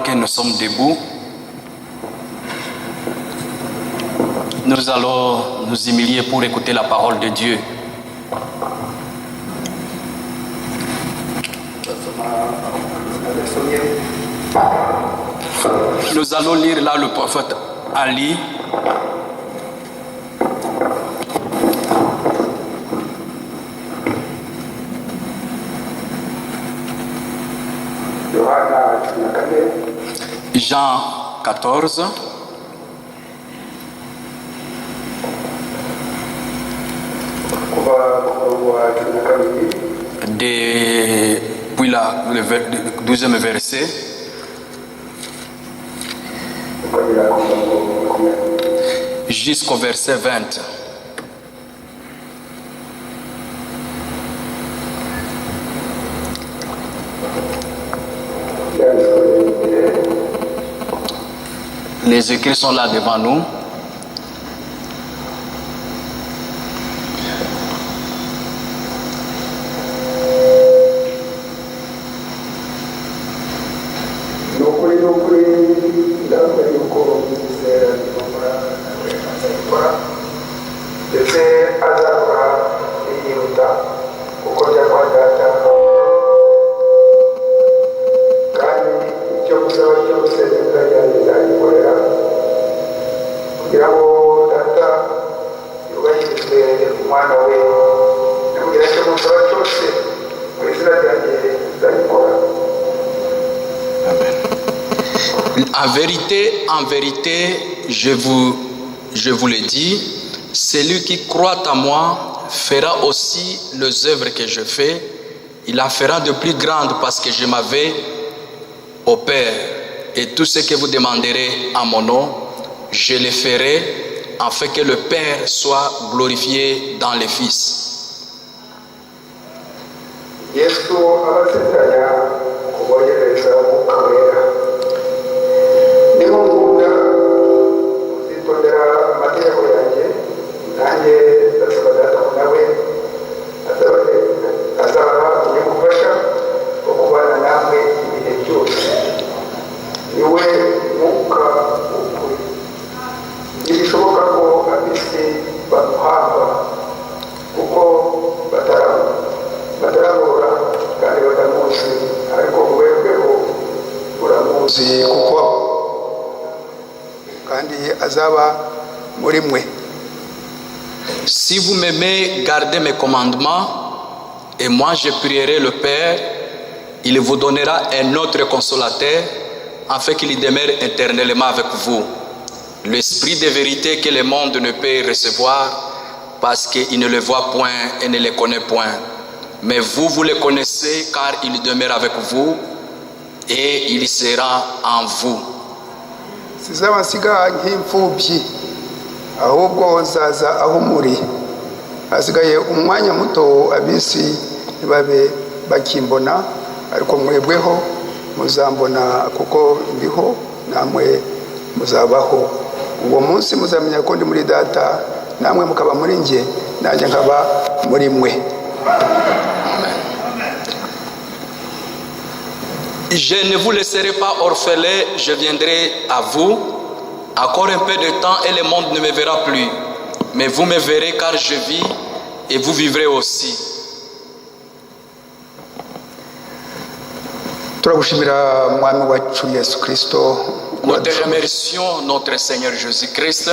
que nous sommes debout, nous allons nous humilier pour écouter la parole de Dieu. Nous allons lire là le prophète Ali. Jean 14. Depuis le 12e verset jusqu'au verset 20. Les écrits sont là devant nous. En vérité, je vous le dis, celui qui croit en moi fera aussi les œuvres que je fais. Il en fera de plus grandes parce que je m'en vais au Père. Et tout ce que vous demanderez en mon nom, je le ferai afin que le Père soit glorifié dans le Fils. Si vous m'aimez, gardez mes commandements, et moi je prierai le Père, il vous donnera un autre consolateur, afin qu'il demeure éternellement avec vous. L'esprit de vérité que le monde ne peut recevoir, parce qu'il ne le voit point et ne le connaît point. Mais vous, vous le connaissez, car il demeure avec vous, et il sera en vous. ahubwo nzaza aho muri hasigaye umwanya muto abisi babe bakimbona ariko mwebweho muzambona kuko ndiho namwe muzabaho uwo munsi muzamenya ko ndi muri data namwe mukaba muri nje nanjye nkaba muri mwe. Je ne vous laisserai pas orphelin, je viendrai à vous. Encore un peu de temps et le monde ne me verra plus. Mais vous me verrez car je vis et vous vivrez aussi. Nous te remercions, notre Seigneur Jésus-Christ.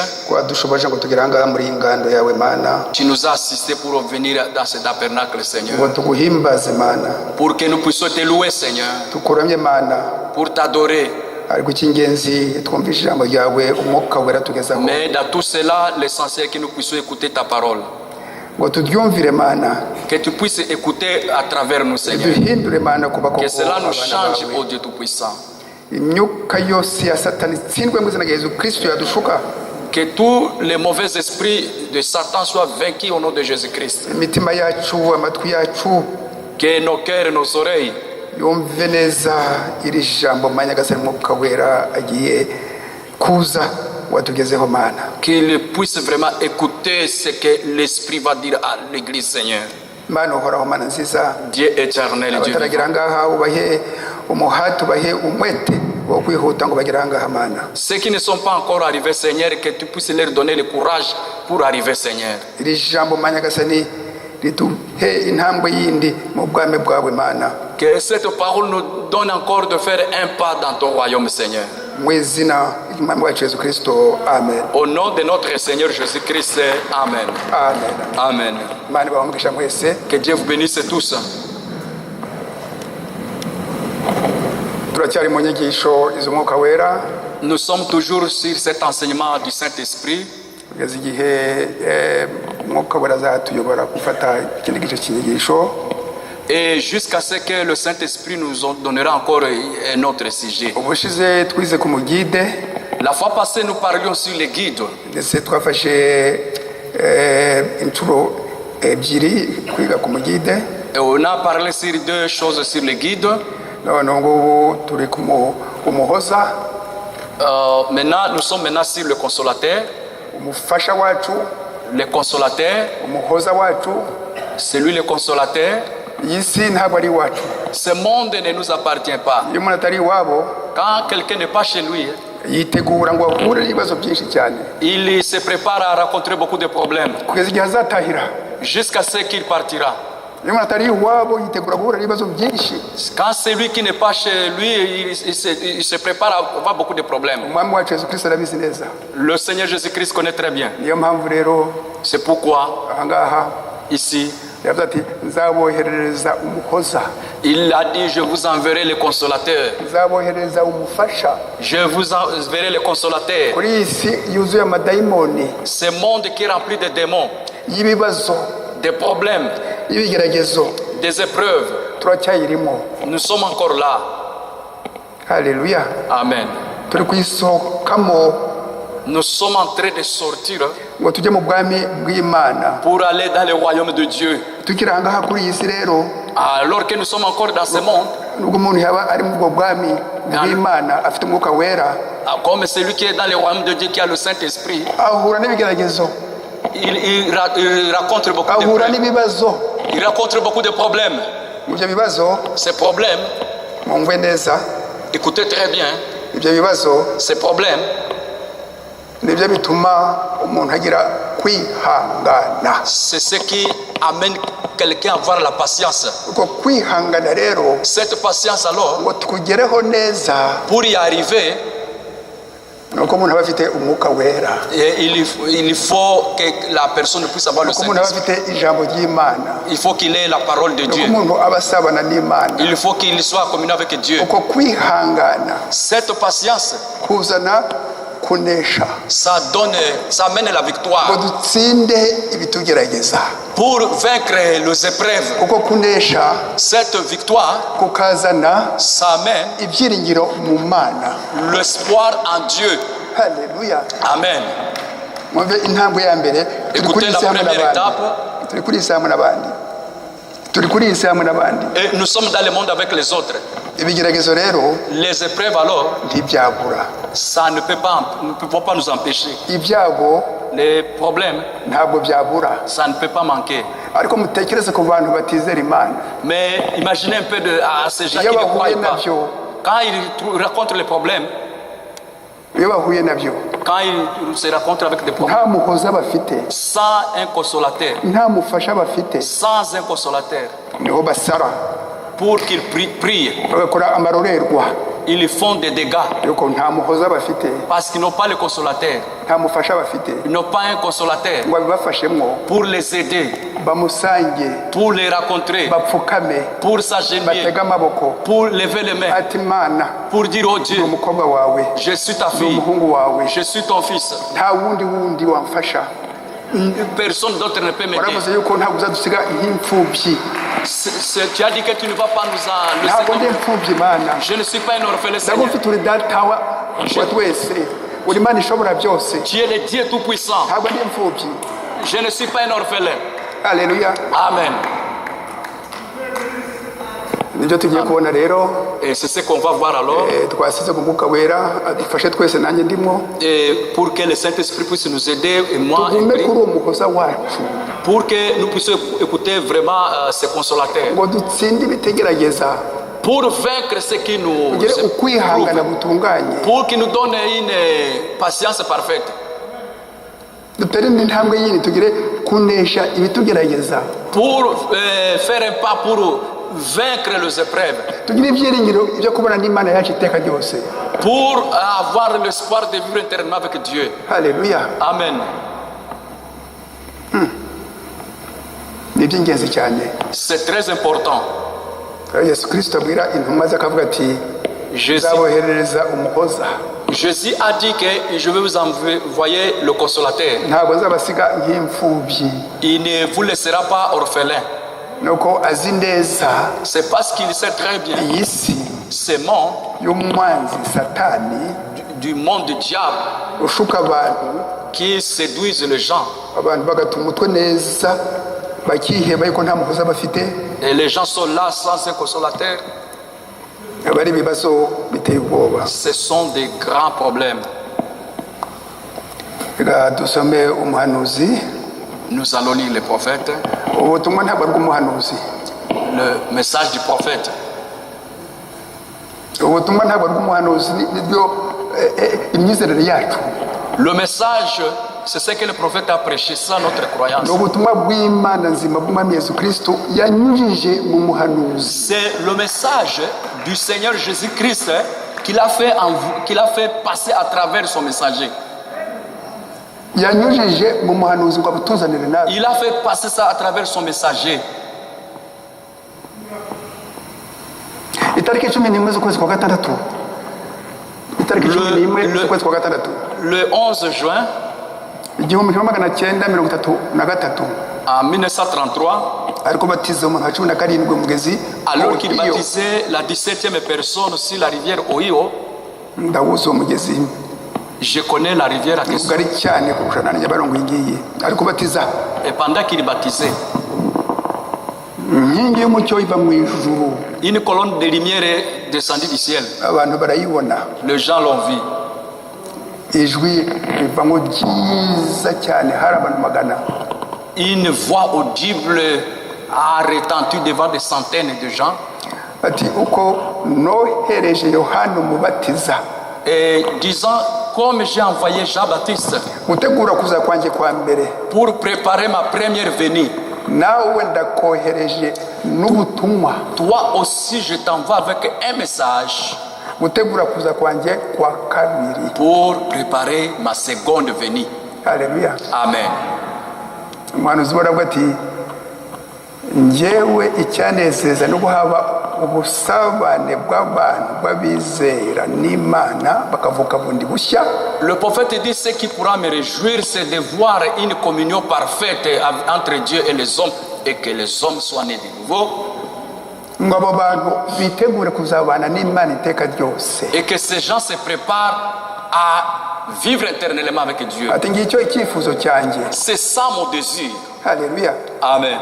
Tu nous as assistés pour venir dans ce tabernacle, Seigneur. Pour que nous puissions te louer, Seigneur. Pour t'adorer. Mais dans tout cela, l'essentiel est que nous puissions écouter ta parole. Que tu puisses écouter à travers nous, Seigneur. Que cela nous change, ô Dieu Tout-Puissant. Que tous les mauvais esprits de Satan soient vaincus au nom de Jésus-Christ. Que nos cœurs et nos oreilles yumve neza iri jambo manyagasani mwuka wera agiye kuza watugezeho mana. Qu'il puisse vraiment écouter ce que l'Esprit va dire à l'Église, Seigneur. Mana uhoraho mana nziza, Dieu éternel, Dieu vivant. Ubahe umuhati, ubahe umwete wo kwihuta ngo bagere ahangaha mana. Ceux qui ne sont pas encore arrivés, Seigneur, que tu puisses leur donner le courage pour arriver, Seigneur. Iri jambo manyagasani riduhe intambwe yindi mu bwami bwawe mana. Que cette parole nous donne encore de faire un pas dans ton royaume, Seigneur. Mu izina ry'Umwami wacu Yesu Kristo, amen. Au nom de notre Seigneur Jésus-Christ, amen. Amen. Amen. Imana ibahe mwese. Que Dieu vous bénisse tous. Turacyari mu nyigisho iz'Umwuka Wera. Nous sommes toujours sur cet enseignement du Saint-Esprit. Kugeza igihe Umwuka Wera azatuyobora gufata ikindi gice cy'inyigisho. Et jusqu'à ce que le Saint-Esprit nous donnera encore un autre sujet. Ubushize twize ku mugide. La fois passée, nous parlions sur les guides. Ndetse twafashe inshuro ebyiri kwiga ku mugide. Et on a parlé sur deux choses sur les guides. None ngubu turi ku muhoza. Maintenant, nous sommes maintenant sur le consolateur. Umufasha wacu. Le consolateur. Umuhoza wacu. C'est lui le consolateur. Ce monde ne nous appartient pas. Quand quelqu'un n'est pas chez lui, il se prépare à rencontrer beaucoup de problèmes jusqu'à ce qu'il partira. Quand c'est lui qui n'est pas chez lui, il se prépare à avoir beaucoup de problèmes. Le Seigneur Jésus-Christ connaît très bien. C'est pourquoi ici il a dit, je vous enverrai le consolateur. Je vous enverrai le consolateur. Ce monde qui est rempli de démons, des problèmes, des épreuves, nous sommes encore là. Alléluia. Amen. Nous sommes en train de sortir pour aller dans le royaume de Dieu. Alors que nous sommes encore dans ce monde, comme celui qui est dans le royaume de Dieu, qui a le Saint-Esprit, il rencontre beaucoup de problèmes. Il rencontre beaucoup de problèmes. Ces problèmes, écoutez très bien, ces problèmes, c'est ce qui amène quelqu'un à avoir la patience. Cette patience alors, pour y arriver, il faut que la personne puisse avoir le Saint-Esprit. Il faut qu'il ait la parole de Dieu. Il faut qu'il soit en communion avec Dieu. Cette patience, ça amène la victoire. Pour vaincre les épreuves, cette victoire, ça amène l'espoir en Dieu. Alléluia. Amen. Écoutez la première étape. Et nous sommes dans le monde avec les autres. Les épreuves alors, ça ne peut pas nous empêcher. Les problèmes, ça ne peut pas manquer. Mais imaginez un peu à ces gens qui ne croient pas. Quand ils rencontrent les problèmes, quand ils se rencontrent avec des problèmes, sans un consolateur, sans un consolateur, pour qu'ils prient, ils font des dégâts parce qu'ils n'ont pas le consolateur. Ils n'ont pas un consolateur pour les aider, pour les rencontrer, pour s'agenouiller, pour lever les mains, pour dire au Dieu, je suis ta fille, je suis ton fils. Personne d'autre ne peut m'aider. Tu as dit que tu ne vas pas nous laisser. Je ne suis pas un orphelin, Seigneur. Tu es le Dieu Tout-Puissant. Je ne suis pas un orphelin. Alléluia. Amen. Et c'est ce qu'on va voir alors. Et pour que le Saint-Esprit puisse nous aider, et moi, pour que nous puissions écouter vraiment ce consolateur. pour vaincre ce qui nous ugire ukwihangana éprouve, gutunganye pour qu'il nous donne une patience parfaite, dutere indi ntambwe yindi tugire kunesha ibitugerageza pour faire un pas pour vaincre les épreuves, tugire ibyiringiro byo kubona n'Imana yacu iteka ryose. pour avoir l'espoir de vivre éternellement avec Dieu. Haleluya. Amen. Ni iby'ingenzi cyane. C'est très important. Yesu Kristo abwira intumwa ze akavuga ati Jésus, nzaboherereza umuhoza, Jésus a dit que je vais vous envoyer le consolateur. ntabwo nzabasiga nk'imfubyi. Il ne vous laissera pas orphelin. Nuko azi neza C'est parce qu'il sait très bien iyi si ce monde y'umwanzi Satani du monde du diable ushuka abantu, qui séduisent les gens. abantu bagata umutwe neza bakiheba yuko nta muhoza bafite. Et les gens sont là sans un consolateur. aba ari ibibazo biteye ubwoba. Ce sont des grands problèmes. Reka dusome umuhanuzi. Nous allons lire les prophètes. Ubutumwa ntabwo ari ubw'umuhanuzi, Le message du prophète. ubutumwa ntabwo ari ubw'umuhanuzi, nibyo imyizerere yacu. Le message, c'est ce que le prophète a prêché, c'est notre croyance. Ni ubutumwa bw'Imana nzima bw'Umwami Yesu Kristo yanyujije mu muhanuzi. C'est le message du Seigneur Jésus-Christ qu'il a fait passer à travers son messager. Yanyujije mu muhanuzi ngo abutuzanire natwe. Il a fait passer ça à travers son messager. Itariki 11 z'ukwezi kwa gatandatu, itariki 11 z'ukwezi kwa gatandatu, Le 11 juin 1933, en 1933, ariko batiza umuntu wa 17 umugezi alors qu'il baptisait la 17e personne sur la rivière Ohio, ndawuzi uwo mugezi je connais la rivière à Kisu. mugari cyane kurusha na Nyabarongo ngiye, ariko batiza Et pendant qu'il baptisait, inkingi y'umucyo iva mu ijuru, une colonne de lumière est descendue du ciel. abantu barayibona, Les gens l'ont vu. ijwi rivamo ryiza cyane, hari abantu magana. Une voix audible a retenti devant des centaines de gens. Ati uko nohereje Yohana umubatiza Et disant, comme j'ai envoyé Jean-Baptiste gutegura kuza kwanjye kwa mbere, pour préparer ma première venue, nawe ndakohereje n'ubutumwa toi aussi je t'envoie avec un message gutegura kuza kwanjye kwa kabiri. pour préparer ma seconde venue. Haleluya. Amen. Umuhanuzi baravuga ati njyewe icyanezeza no guhaba ubusabane bw'abantu b'abizera n'Imana bakavuka bundi bushya. Le prophète dit, ce qui pourra me réjouir, c'est de voir une communion parfaite entre Dieu et les hommes, et que les hommes soient nés de nouveau. Ngo abo bantu bitegure kuzabana n'Imana iteka ryose. Et que ces gens se préparent à vivre éternellement avec Dieu. Ati ngicyo icyifuzo cyanjye. C'est ça mon désir. Haleluya. Amen.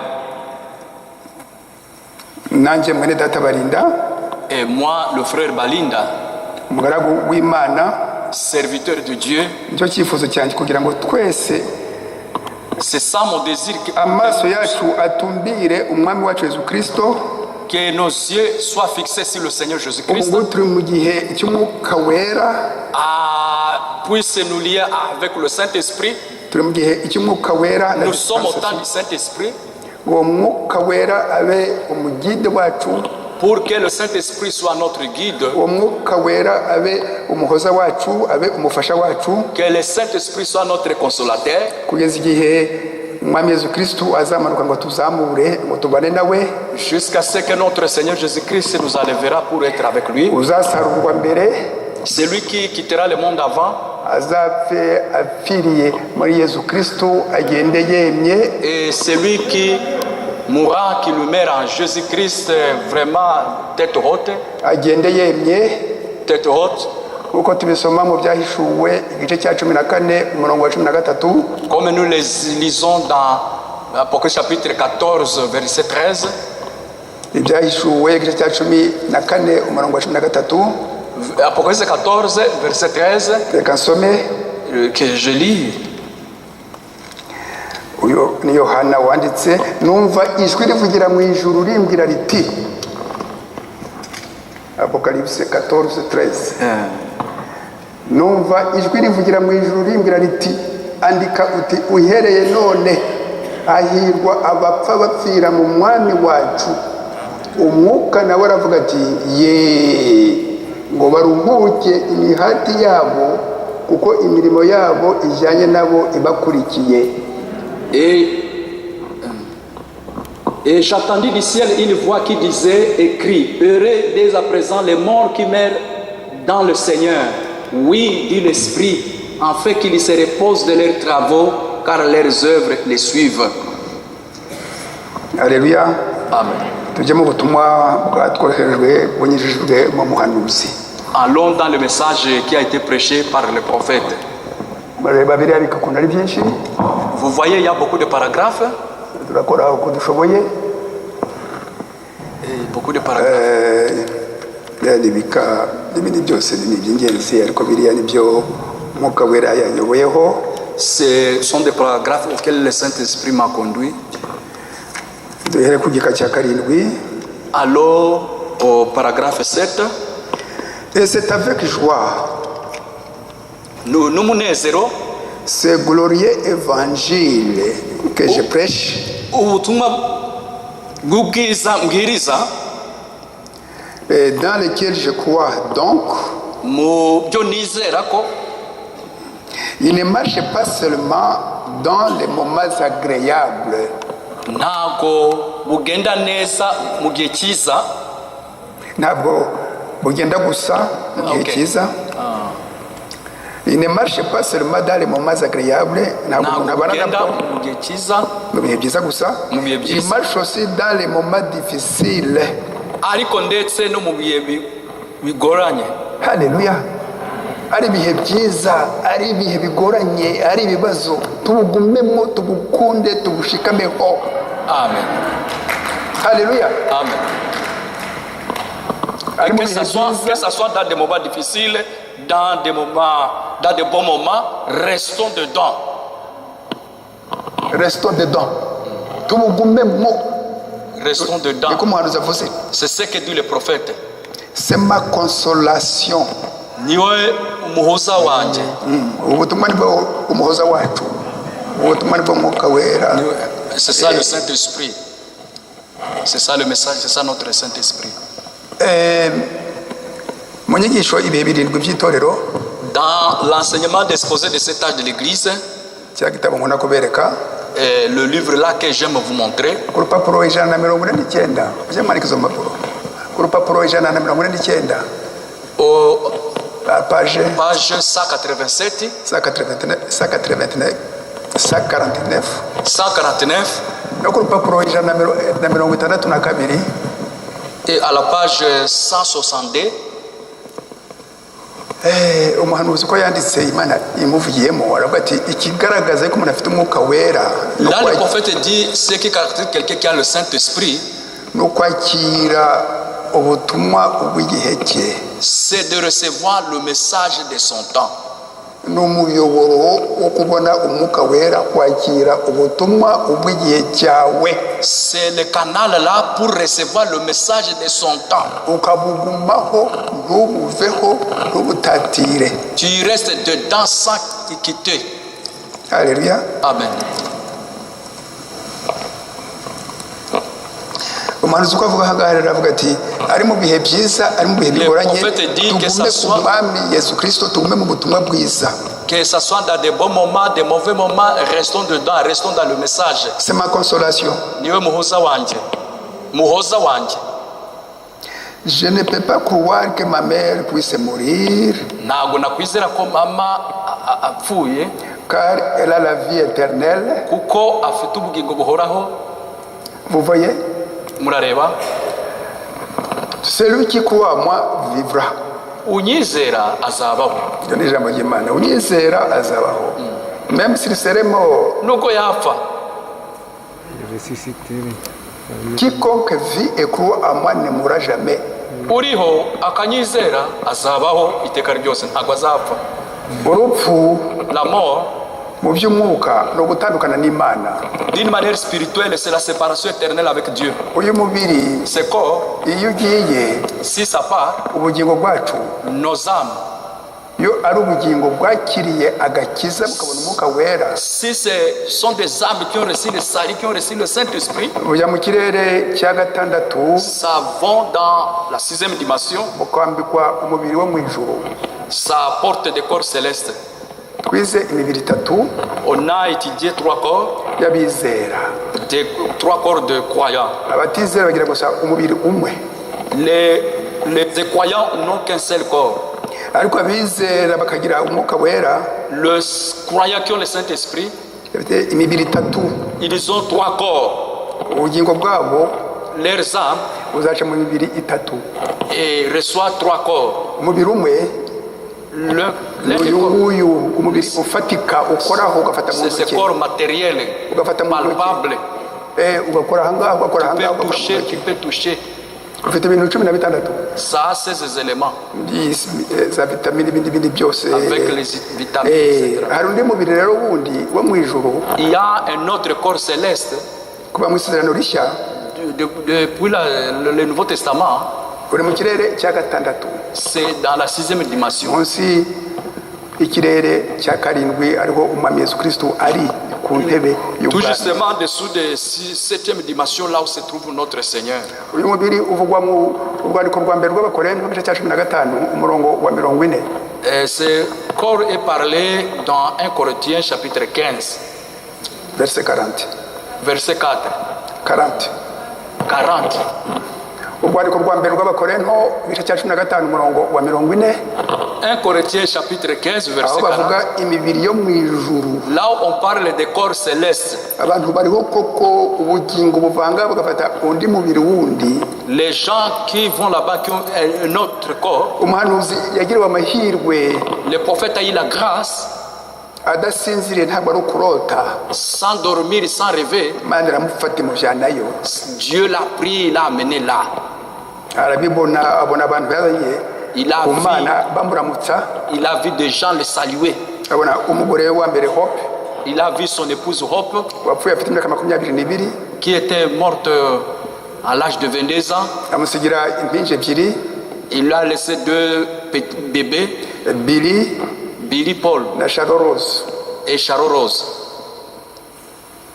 Nanjye mwene data Barinda, Et moi, le frère Balinda, umugaragu w'Imana, serviteur de Dieu, nicyo cyifuzo cyanjye kugira ngo twese c'est ça mon désir, amaso yacu atumbire umwami wacu Yesu Kristo. que nos yeux soient fixés sur le Seigneur Jésus-Christ, Ubwo turi mu gihe cy'umwuka wera, puisse nous lier avec le Saint-Esprit. turi mu gihe cy'umwuka wera. Nous sommes au temps du Saint-Esprit, Uwo mwuka wera abe umugide wacu, pour que le Saint-Esprit soit notre guide, uwo mwuka wera abe umuhoza wacu, abe umufasha wacu, que le Saint-Esprit soit notre consolateur, kugeza igihe umwami Yesu Kristo azamanuka ngo tuzamure ngo tubane nawe. jusqu'à ce que notre Seigneur Jésus-Christ nous enlèvera pour être avec lui. Uzasarurwa mbere, Celui qui quittera le monde avant, azapfe apfiriye muri Yesu Kristo, agende yemye. et celui qui mourra, qui nous meurt en Jésus-Christ, vraiment tête haute, agende yemye, tête haute, uko tubisoma mu byahishuwe igice cya 14 umurongo wa 13. comme nous les lisons dans Apocalypse chapitre 14, verset 13. Ibyahishuwe igice cya 14 umurongo wa 13. Apocalypse 14, verset 13, Reka nsome. que je lis. Uyo ni Yohana wanditse, numva ijwi rivugira mu ijuru rimbwira riti Apocalypse 14:13. Numva ijwi rivugira mu ijuru rimbwira riti andika uti uhereye none hahirwa abapfa bapfira mu mwami wacu. Umwuka nawe aravuga ati ye ngo baruhuke imihati yabo kuko imirimo yabo ijyanye nabo ibakurikiye. Et j'entendis du ciel une voix qui disait, écrit, heureux dès à présent les morts qui meurent dans le Seigneur. Oui, dit l'Esprit, en fait qu'ils se reposent de leurs travaux, car leurs œuvres les suivent. Alléluia. Amen. Tujye mu butumwa bwatwoherejwe bunyujijwe mu muhanuzi. Allons dans le message qui a été prêché par le prophète. Vous voyez, il y a beaucoup de paragraphes. Et beaucoup de paragraphes. Ce sont des paragraphes auxquels le Saint-Esprit m'a conduit. Alors, au paragraphe 7. Et c'est avec joie. Ce glorieux évangile que je prêche. Et dans lequel je crois donc. Il ne marche pas seulement dans les moments agréables. Il ne marche pas seulement dans les moments agréables. Il marche aussi dans les moments difficiles. Alléluia. Ari bihe byiza, ari bihe bigoranye, ari bibazo, tubugumemo, tubukunde, tubushikameho. Amen. Alléluia. Amen. Que ce soit dans des moments difficiles, dans des bons moments, restons dedans. Restons dedans. Tubugumemo. Restons dedans. C'est ce que dit le prophète. C'est ma consolation. Niwe umuhoza wanje. Ubutumwa nibwo umuhoza wacu. Ubutumwa nibwo mwuka wera. C'est ça le Saint-Esprit. C'est ça le message, c'est ça notre Saint-Esprit. Mu nyigisho ibihe birindwi by'itorero. Dans l'enseignement d'exposé de cet âge de l'église. Cya gitabo nkunda kubereka. Le livre là que j'aime vous montrer. Ku rupapuro 149. Ujye mwandika mapuro. Ku rupapuro 149. Page 187. 149. Et à la page 162. Umuhanuzi ko yanditse Imana imuvugiyemo aravuga ati ikigaragaza ko umuntu afite umwuka wera. Là le prophète dit ce qui caractérise quelqu'un qui a le Saint-Esprit. No kwakira ubutumwa ubw'igihe cye. C'est de recevoir le message de son temps. N'umuyoboro wo kubona umwuka wera kwakira ubutumwa ubw'igihe cyawe. C'est le canal là pour recevoir le message de son temps. Ukabugumaho ntubuveho ntubutatire. Tu restes dedans sans quitter. Alléluia. Amen. Umuhanuzi ko avuga hagarara avuga ati ari mu bihe byiza ari mu bihe bigoranye tugume ku mwami Yesu Kristo tugume mu butumwa bwiza. Que ça soit dans des bons moments, des mauvais moments, restons dedans, restons dans le message. C'est ma consolation. Niwe muhoza wanje. Muhoza wanje. Je ne peux pas croire que ma mère puisse mourir. Ntago nakwizera ko mama apfuye. Car elle a la vie éternelle. Kuko afite ubugingo buhoraho. Vous voyez? Murareba? Celui qui croit en moi vivra. Unyizera azabaho. Ni ijambo ry'Imana. Unyizera azabaho. Même s'il serait mort. Nuko yapfa. Quiconque vit et croit en moi ne mourra jamais. Uriho akanyizera azabaho iteka ryose ntago azapfa. Urupfu la mort mu by'umwuka no gutandukana n'Imana. D'une manière spirituelle, c'est la séparation éternelle avec Dieu. Uyu mubiri Ce corps, iyo ugiye si ça part, ubugingo bwacu nos âmes, iyo ari ubugingo bwakiriye agakiza bukabona umwuka wera, si ce sont des âmes qui ont reçu le salut, qui ont reçu le Saint-Esprit, bujya mu kirere cya gatandatu ça va dans la 6e dimension, bukambikwa umubiri wo mu ijuru. ça porte des corps célestes. Twize imibiri itatu On a étudié 3 corps, y'abizera. 3 corps de croyants. Abatizera bagira gusa umubiri umwe, Les croyants n'ont qu'un seul corps. ariko abizera bakagira umwuka wera Les croyants qui ont le Saint-Esprit, bafite imibiri itatu. ils ont 3 corps. Ubugingo bwabo Leurs âmes buzaca mu mibiri itatu. et reçoivent 3 corps. Umubiri umwe L'un uyu nguyu, umubiri ufatika ukoraho ugafata mu c'est ce ntoki, corps matériel, ugafata mu ntoki, palpable. ugakora ahangaha, ugakora Tu ahangaha, peux ugakora mu toucher, tu ntoki. peux toucher. Ufite ibintu 16 Ça a ces éléments za vitamini ibindi byose. avec les vitamines, etc. Hari undi mubiri rero wundi wo mu ijuru Il y a un autre corps céleste kuba mu isezerano rishya depuis le Nouveau Testament. uri mu kirere cya gatandatu, C'est dans la 6e dimension. munsi y'ikirere cya karindwi ariho umwami Yesu Kristo ari ku ntebe Tout y'ubwami. justement en dessous de 7e dimension, là où se trouve notre Seigneur. Uyu mubiri uvugwa mu rwandiko rwa mbere rw'Abakorinto igice cya 15 umurongo wa 40. Ce corps est parlé dans 1 Corinthiens chapitre 15, Verset 40. verset 4. 40. 40. Urwandiko rwa mbere rw'Abakorinto igice cya 15 umurongo wa 40, 1 Corinthiens chapitre 15, aho verset 40. bavuga imibiri yo mu ijuru. Là où on parle des corps célestes, Abantu bariho koko ubugingo buvanga bugafata undi mubiri wundi. les gens qui vont là-bas, qui ont un autre corps, Umuhanuzi yagiriwe amahirwe le prophète a eu la grâce, adasinziriye, ntabwo ari ukurota. sans dormir, sans rêver. Imana iramufata imujyanayo, Dieu l'a pris, il l'a amené là. arabibona, abona abantu bazanye Il a ku vu, Mana bamuramutsa, il a vu des gens le saluer. abona umugore we wa mbere Hope Il a vu son épouse Hope, wapfuye afite imyaka 22, qui était morte à l'âge de 22 ans. amusigira impinja ebyiri, Il lui a laissé 2 petits bébés, Billy Billy Paul na Sharon Rose. et Charo Rose.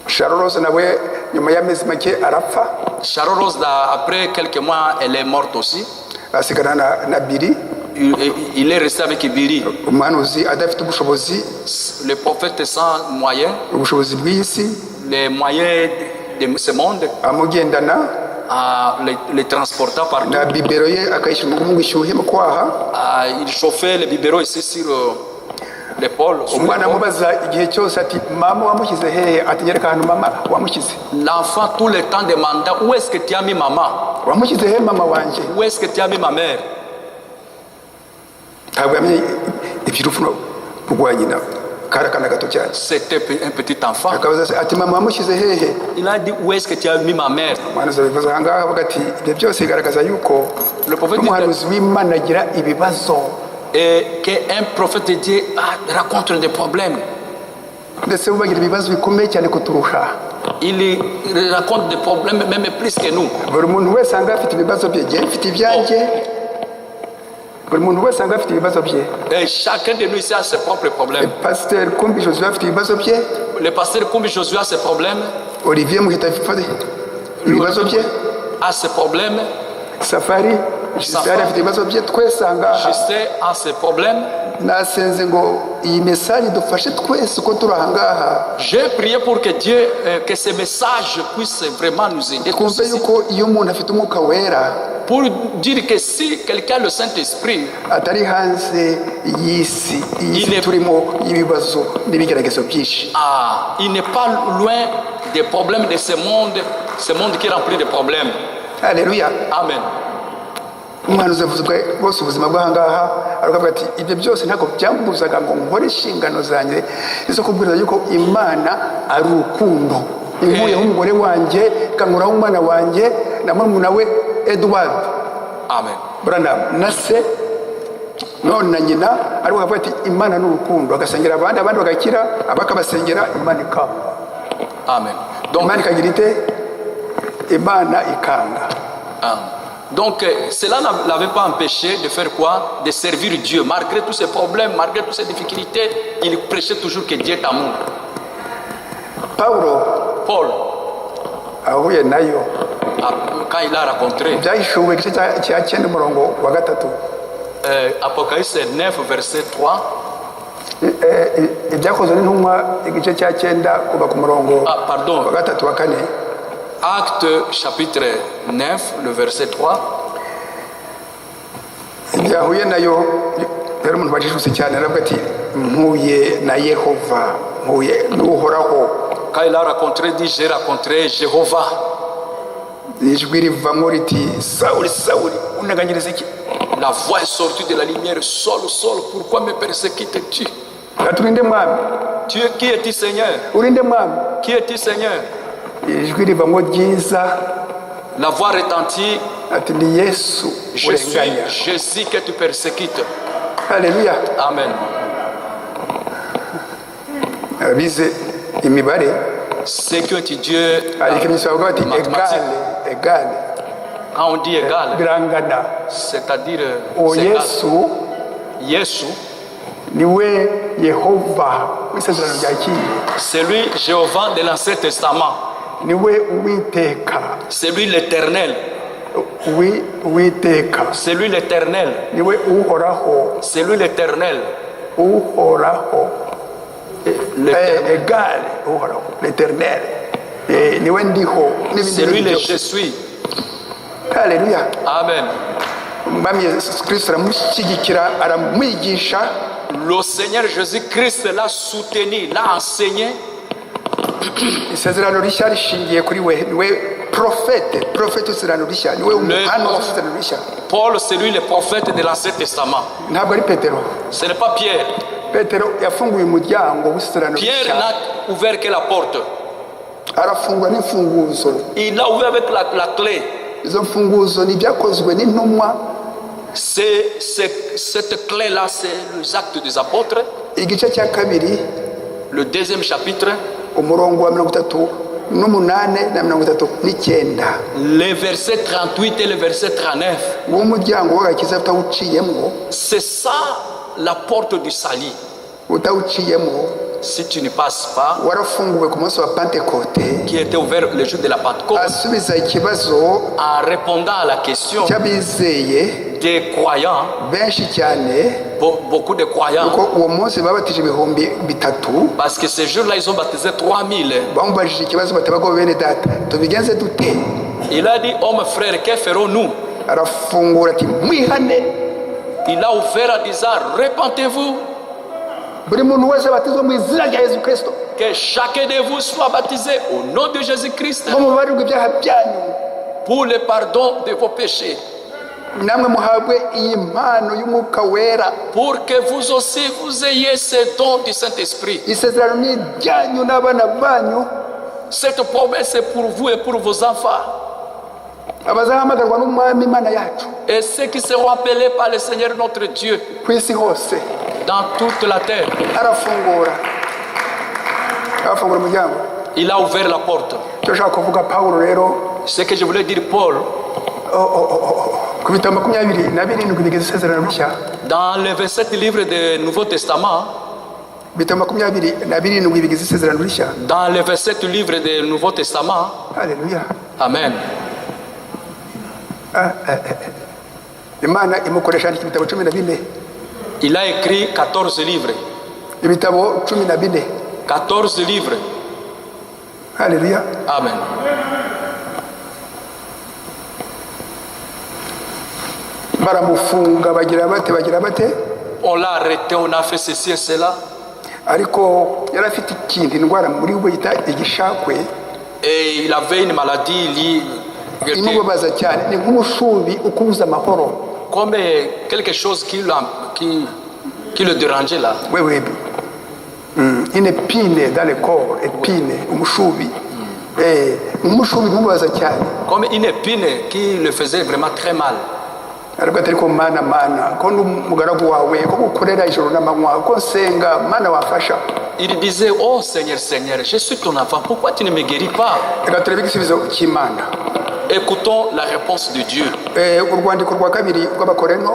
Sharon Rose nawe nyuma y'amezi make arapfa, Charo Rose, là, après quelques mois, elle est morte aussi. asigana na Billy. Il est resté avec Billy. Umuhanuzi adafite ubushobozi, Le prophète sans moyens, ubushobozi bw'isi, les moyens de ce monde, amugendana les transportant partout. na bibero ye akayishyira ngo ishyuhe mu kwaha. Il chauffait les biberons ici sur l'épaule. Umwana amubaza igihe cyose ati mama wamushyize hehe, ati nyereka ahantu mama wamushyize. L'enfant tout le temps demanda où est-ce que tu as mis maman? Wamushyize hehe mama wanjye? Où est-ce que tu as mis ma mère? Ntabwo yamenye iby'urupfu rwa nyina, kari akana gato cyane. C'était un petit enfant. Akabaza ati mama wamushyize hehe? Il a dit où est-ce que tu as mis ma mère? Umuhanuzi abivuze aha ngaha avuga ati ibyo byose bigaragaza yuko umuhanuzi w'Imana agira ibibazo, Et qu'un prophète de Dieu rencontre des problèmes. ndetse bo bagira ibibazo bikomeye cyane kuturusha. Il rencontre des problèmes même plus que nous. Buri muntu wese anga afite ibibazo bye, njye mfite ibyanjye. Buri muntu wese anga afite ibibazo bye. Et chacun de nous ici a ses propres problèmes. Pasteur Kumbi Josué afite ibibazo bye, Le pasteur Kumbi Josué a ses problèmes. Olivier Muhita afite ibibazo bye, A ses problèmes. Safari Gisele afite ibibazo bye. Twese anga Justin a ses problèmes. nasenze ngo iyi message dufashe twese uko turi aha ngaha. J'ai prié pour que Dieu, que ce message puisse vraiment nous aider. Twumve yuko iyo umuntu afite umwuka wera Pour dire que si quelqu'un a le Saint-Esprit, atari hanze y'isi turimo y'ibibazo n'ibigeragezo byinshi. il n'est pas loin des problèmes de ce monde qui est rempli de problèmes. Haleluya. Amen. Umuhanuzi avuzwe bose ubuzima bw'aha ngaha, aravuga ati ibyo byose ntabwo byambuzaga ngo nkore inshingano zanjye zo kubwiriza yuko Imana ari urukundo. Inkuyeho umugore wanjye, kankuraho umwana wanjye na murumuna we Edward Amen. Branham na se none na nyina ariko akavuga ati imana n'urukundo, agasengera abandi bagakira, abakabasengera imana ikanga. Amen. Donc, imana ikagira ite? Imana ikanga. Donc cela ne l'avait pas empêché de faire quoi? De servir Dieu. Malgré tous ces problèmes, malgré toutes ces difficultés, il prêchait toujours que Dieu est amour. Paul ahuye nayo quand il a rencontré byahishuwe igice cya 9 umurongo wa 3. Apocalypse 9 verset 3. Ibyakozwe n'intumwa igice cya 9 kuva ku murongo wa 3 wa 4. Acte chapitre 9 le verset 3. Ibyahuye nayo rero umuntu bajijuse cyane aravuga ati mpuye na Yehova, mpuye n'uhoraho. Quand il a rencontré, dit j'ai rencontré Jéhovah. Ijwi rivamo riti Sauli, Sauli, unaganyiriza iki? La voix est sortie de la lumière. Saul, Saul, pourquoi me persécutes-tu? Aturinde mwami. Tu es qui es-tu, Seigneur? Urinde mwami. Qui es-tu, Seigneur? Ijwi rivamo ryiza. La voix retentit. Ati ni Yesu urenganya. Jésus que tu persécutes. Alléluia. Amen. Bize imibare. C'est que tu Dieu. Égal. Quand on dit égal, c'est-à-dire Yesu, c'est lui Jéhovah de l'Ancien Testament. C'est lui l'Éternel. C'est lui l'Éternel. C'est lui l'Éternel. L'éternel. C'est lui le je suis. Alléluia. Amen. Le Seigneur Jésus-Christ l'a soutenu, l'a enseigné. Paul, c'est lui le prophète de l'Ancien Testament. Ce n'est pas Pierre. Pierre n'a ouvert que la porte. Il a ouvert avec la clé. Cette clé-là, c'est les actes des apôtres. Le deuxième chapitre. Les versets 38 et le verset 39. C'est ça la porte du salut. Si tu ne passes pas, qui était ouvert le jour de la Pentecôte, en répondant à la question des croyants, beaucoup de croyants, parce que ce jour-là, ils ont baptisé 3000. Il a dit, homme frère, que ferons-nous? Il a ouvert en disant, repentez-vous. Que chacun de vous soit baptisé au nom de Jésus-Christ pour le pardon de vos péchés. Pour que vous aussi vous ayez ce don du Saint-Esprit. Cette promesse est pour vous et pour vos enfants. Et ceux qui seront appelés par le Seigneur notre Dieu dans toute la terre. Il a ouvert la porte. Ce que je voulais dire, Paul, dans le 27 livres du Nouveau Testament, dans le 27 livres du Nouveau Testament, Alléluia. Amen. Il a écrit 14 livres. 14 livres. Alléluia. Amen. On l'a arrêté, on a fait ceci et cela. Et il avait une maladie, comme quelque chose qui le dérangeait là. Oui, oui. Une épine dans le corps, épine, comme une épine qui le faisait vraiment très mal. ariko atari ko mana ko n'umugaragu wawe ko gukorera ijoro n'amanywa ko nsenga mana wafasha. Il disait, oh Seigneur, Seigneur, je suis ton enfant, pourquoi tu ne me guéris pas? Reka turebe igisubizo cy'Imana. Écoutons la réponse de Dieu. Urwandiko rwa kabiri rw'Abakorinto,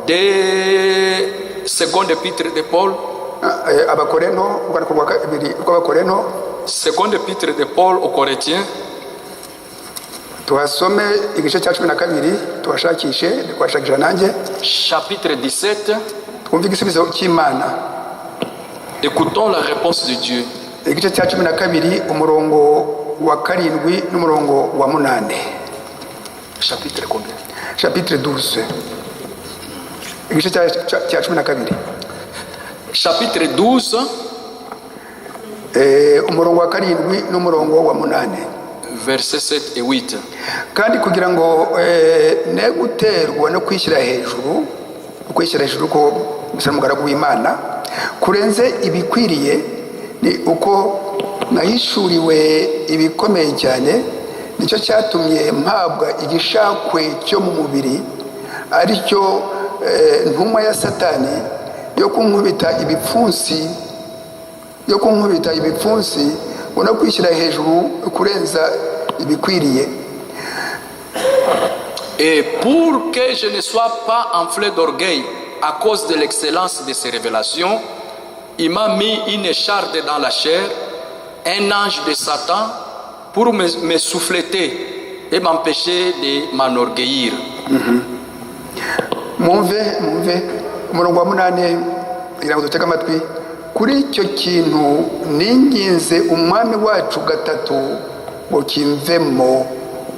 Des secondes épîtres de Paul, Abakorinto, urwandiko rwa kabiri rw'Abakorinto, seconde épître de Paul aux Corinthiens, tuhasome igice cya 12, tuhashakishe twashakisha nanjye, chapitre 17. twumve igisubizo cy'Imana. Écoutons la réponse de Dieu. Igice cya 12 umurongo wa 7 n'umurongo wa 8. Chapitre combien? Chapitre 12. Igice cya 12. Chapitre 12, umurongo wa 7 n'umurongo wa 8. versets 7 et 8. Kandi kugira ngo ne guterwa no kwishyira hejuru, ko gusa umugaragu w'Imana kurenze ibikwiriye, ni uko nahishuriwe ibikomeye cyane, nicyo cyatumye mpabwa igishakwe cyo mu mubiri, ari cyo ntumwa ya Satani yo kunkubita ibipfunsi no kwishyira hejuru kurenza ibikwiriye. Et pour que je ne sois pas enflé d'orgueil à cause de l'excellence de ces révélations, il m'a mis une écharde dans la chair, un ange de Satan, pour me souffleter et m'empêcher de m'enorgueillir. Mwumve umurongo wa 8 kugira ngo dutege amatwi. Kuri icyo kintu ninginze umwami wacu gatatu ngo kimvemo,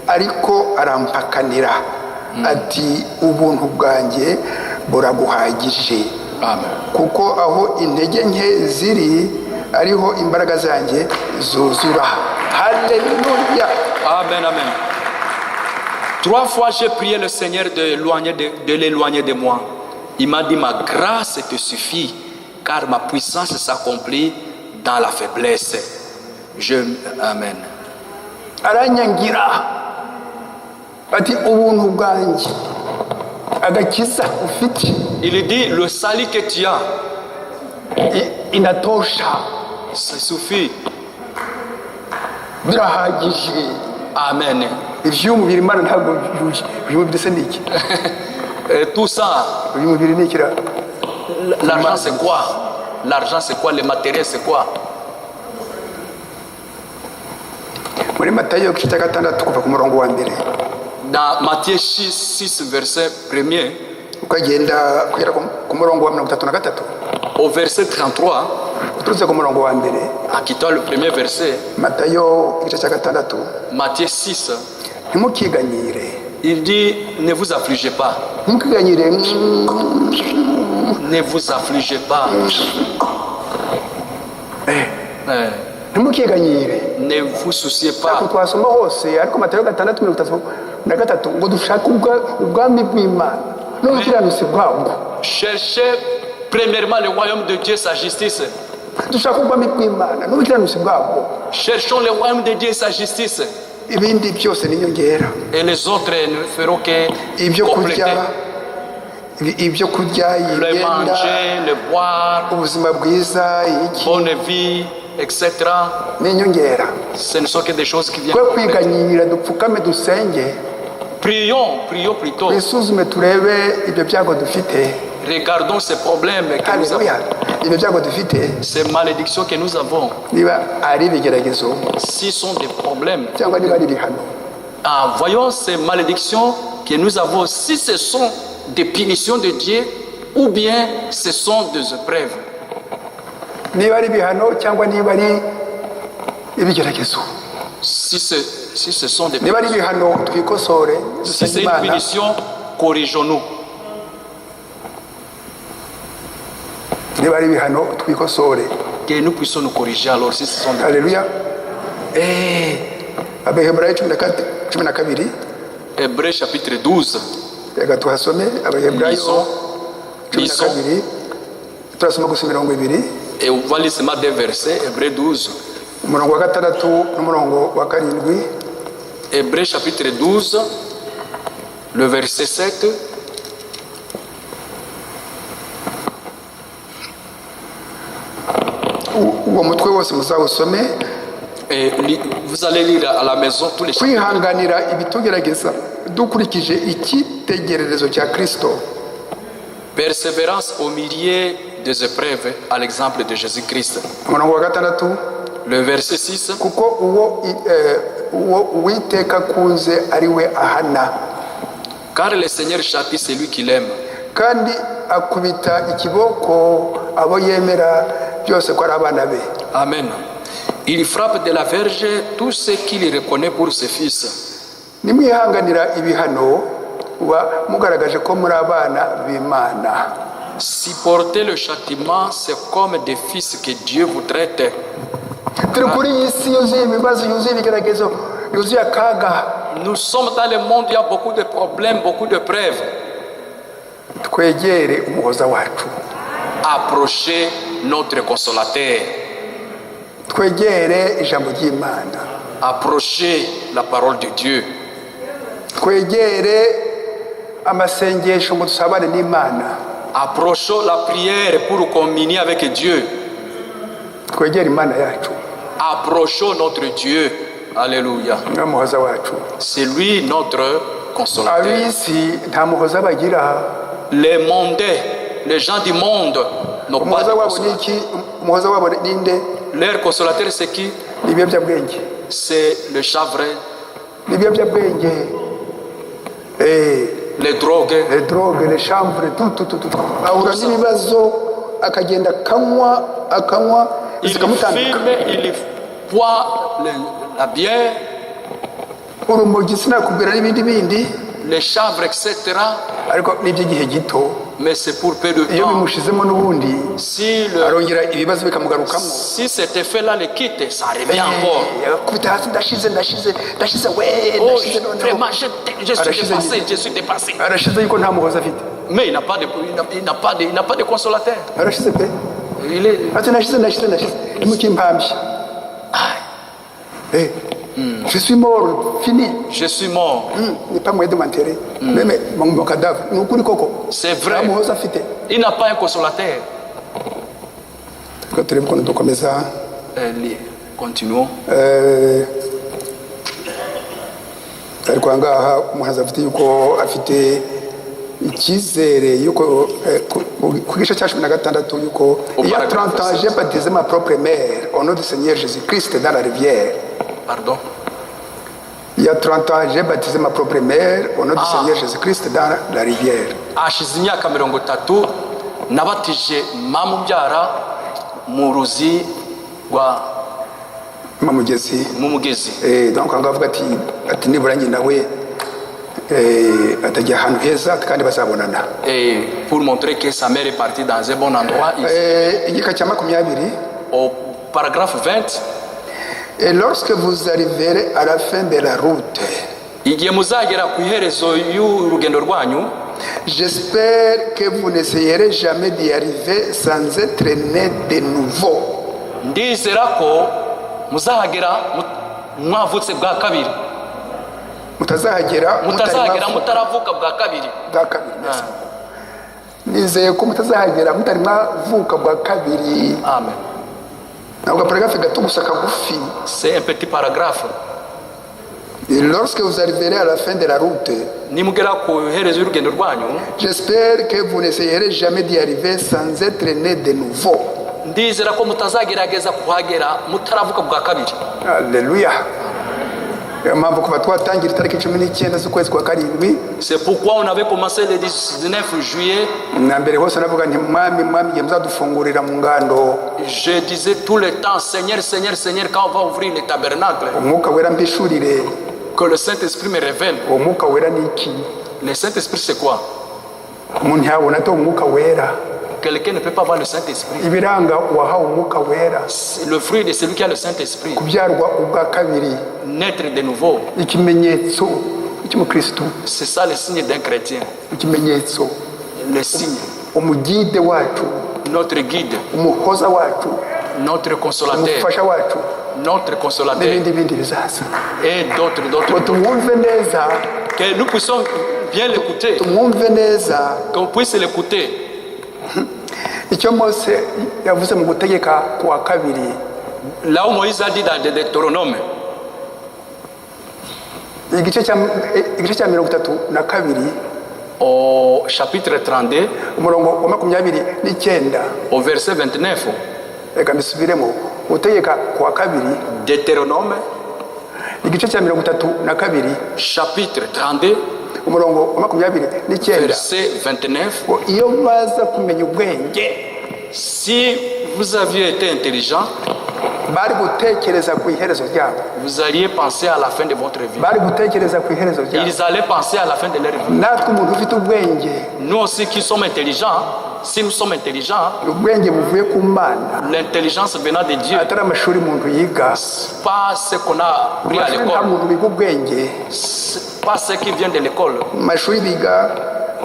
ariko arampakanira ati ubuntu bwanjye buraguhagije. Amen. Kuko aho intege nke ziri ariho imbaraga zanjye zuzura. Haleluya. Amen, amen. 3 fois j'ai prié le Seigneur de l'éloigner de moi. Il m'a dit, ma grâce te suffit, car ma puissance s'accomplit dans la faiblesse. Amen. Aranyangira ati ubuntu bwanjye agakiza ufite. Il dit, le salut que tu as, inatosha, ça suffit. birahagije. Amen. Iby'umubiri Imana ntabwo byumubiri se niki. Tout ça, Iby'umubiri nikira. l'argent c'est quoi? L'argent c'est quoi? Le matériel c'est quoi? Muri Matayo igice cya 6 kuva ku murongo wa 1. Dans Matthieu 6 verset 1er, ukagenda kugera ku murongo wa 33. au verset 33, uturutse ku murongo wa 1. en quittant le premier verset, Matayo igice cya 6. Matthieu 6, Ntimukiganyire. il dit, ne vous affligez pas. Ntimukiganyire. Ne vous affligez pas. Ntimukiganyire. Ne vous souciez Ako pas. twasoma hose ariko Matayo 6:33 ngo dushake ubwami bw'Imana n'ubukiranutsi bwabwo. Cherchez premièrement le royaume de Dieu, sa justice. Dushake ubwami bw'Imana n'ubukiranutsi bwabwo. Cherchons le royaume de Dieu et sa justice. Ibindi byose ni nyongera. Et les autres ne feront que Ibyo compléter. kurya, Le imyenda, manger, le boire, ubuzima bwiza, iki bonne vie, etc. ni nyongera. Ce ne sont que des choses qui viennent. Kwe kwiganyira dupfukame dusenge, Prions plutôt. twisuzume turebe ibyo byago dufite. Regardons ces problèmes que nous avons, Haleluya. Ibyo byago dufite ces malédictions que nous avons. niba ari ibigeragezo S'ils sont des problèmes, cyangwa niba ari ibihano, voyons ces malédictions que nous avons, si ce sont des punitions de Dieu ou bien ce sont des épreuves. niba ari ibihano cyangwa niba ari ibigeragezo. Si ce sont des Niba ari punitions, ibihano twikosore si dusenge c'est une Imana. punition, corrigeons-nous. Niba ari ibihano twikosore. Que nous puissions nous corriger alors si ce sont des Haleluya. Abaheburayo 12. Hébreux chapitre 12. Reka tuhasome Abaheburayo Lisons. 12. Turasoma gusa 20. Et on va lire seulement des versets. Hébreux 12. Umurongo wa 6 n'umurongo wa 7. Hébreux chapitre 12, le verset 7 wose muzawusome. Et vous allez lire à la maison tous les chapitres. Kwihanganira ibitugerageza dukurikije icyitegererezo cya Kristo. Persévérance au milieu des épreuves à l'exemple de Jésus-Christ. Umurongo wa gatandatu. Le verset 6. Kuko uwo Uwiteka kunze ari we ahana. Car le Seigneur châtie celui qu'il aime. Kandi akubita ikiboko abo yemera byose ko ari abana be. Amen. Il frappe de la verge tout ce qu'il reconnaît pour ses fils. Nimwihanganira ibihano uba mugaragaje ko muri abana b'Imana. Supporter le châtiment, c'est comme des fils que Dieu vous traite. Turi kuri iyi si yuzuye ibibazo, yuzuye ibigeragezo, yuzuye akaga. Nous sommes dans le monde, il y a beaucoup de problèmes, beaucoup de preuves. Twegere umuhoza wacu. Approchez notre consolateur. Twegere ijambo ry'Imana. Approchez la parole de Dieu. Twegere amasengesho mu dusabane n'Imana. Approchons la prière pour communier avec Dieu. Twegere Imana yacu. Approchons notre Dieu. Alléluia. Umuhoza wacu. C'est lui notre consolateur. Abisi nta muhoza bagira. Les mondains, les gens du monde n'ont pas de consolateur. Umuhoza wabo ninde? Leur consolateur c'est qui? Ibiyobyabwenge. C'est le chanvre. Ibiyobyabwenge. Les drogues. Les drogues, les chanvres, tout. Ahura n'ibibazo akagenda akanywa Il fume, il boit la bière. Urumogi sinakubwira n'ibindi. Les chanvres, etc. Ariko n'iby'igihe gito. Mais c'est pour peu de temps. Iyo bimushizemo n'ubundi arongera ibibazo bikamugarukamo. Si cet effet-là le quitte, ça revient encore. Kubita hasi ndashize Vraiment, je suis dépassé. Arashize yuko nta muhoza afite. Mais il n'a pas de consolateur. Arashize pe. Il est. Ati ndashize. Imukimpambye. Je suis mort, fini. Je suis mort. N'est pas moyen de m'enterrer. Même mon cadavre. C'est vrai. Il n'a pas un consolateur. Continuons. Ariko ngaha umuhaza afite yuko afite icyizere yuko ku gice cya 16 yuko il y a 30 ans j'ai baptisé ma propre mère au nom du Seigneur Jésus-Christ dans la rivière. Pardon. Il y a 30 ans, j'ai baptisé ma propre mère au nom du Seigneur Jésus-Christ dans la rivière. Hashize imyaka 30 nabatije mama ubyara mu ruzi rwa mumugezi. Donc angavuga ati nibura njye nawe atajya ahantu heza kandi bazabonana. Et pour montrer que sa mère est partie dans un bon endroit. Igika cya 20 au paragraphe 20. Et lorsque vous arriverez à la fin de la route, igihe muzagera ku iherezo y'urugendo rwanyu, j'espère que vous n'essayerez jamais d'y arriver sans être né de nouveau. Ndizera ko muzahagera mwavutse bwa kabiri. Mutazahagera mutaravuka bwa kabiri. Nizeye ko mutazahagera mutari mwavuka bwa kabiri. Amen. C'est un petit paragraphe. Et lorsque vous arriverez à la fin de la route, j'espère que vous n'essayerez jamais d'y arriver sans être né de nouveau. Alléluia. C'est pourquoi on avait commencé le 19 juillet. Je disais tout le temps, Seigneur, Seigneur, Seigneur, quand on va ouvrir le tabernacle, que le Saint-Esprit me révèle. Le Saint-Esprit, c'est quoi? Quelqu'un ne peut pas avoir le Saint-Esprit. Le fruit de celui qui a le Saint-Esprit. Naître de nouveau. C'est ça le signe d'un chrétien. Le signe. Notre guide. Notre consolateur. Notre consolateur. Et d'autres. Que nous puissions bien l'écouter. Qu'on puisse l'écouter. Là où Moïse a dit dans le Deutéronome, igice cya 32 au chapitre 32, umurongo wa 29 au verset 29, reka mbisubiremo. Gutegeka kwa kabiri, Deutéronome, igice cya 32 chapitre 32, umurongo wa 29, verset 29. iyo baza kumenya ubwenge, Si vous aviez été intelligent, bari gutekereza ku iherezo ryabo, vous alliez penser à la fin de votre vie. bari gutekereza ku iherezo ryabo. Ils allaient penser à la fin de leur vie. Natwe umuntu ufite ubwenge, Nous aussi qui sommes intelligents, si nous sommes intelligents, ubwenge buvuye ku Mana, l'intelligence venant de Dieu, atari amashuri umuntu yiga. pas ce qu'on a pris à Nta l'école, muntu biga ubwenge, pas ce qui vient de l'école. amashuri biga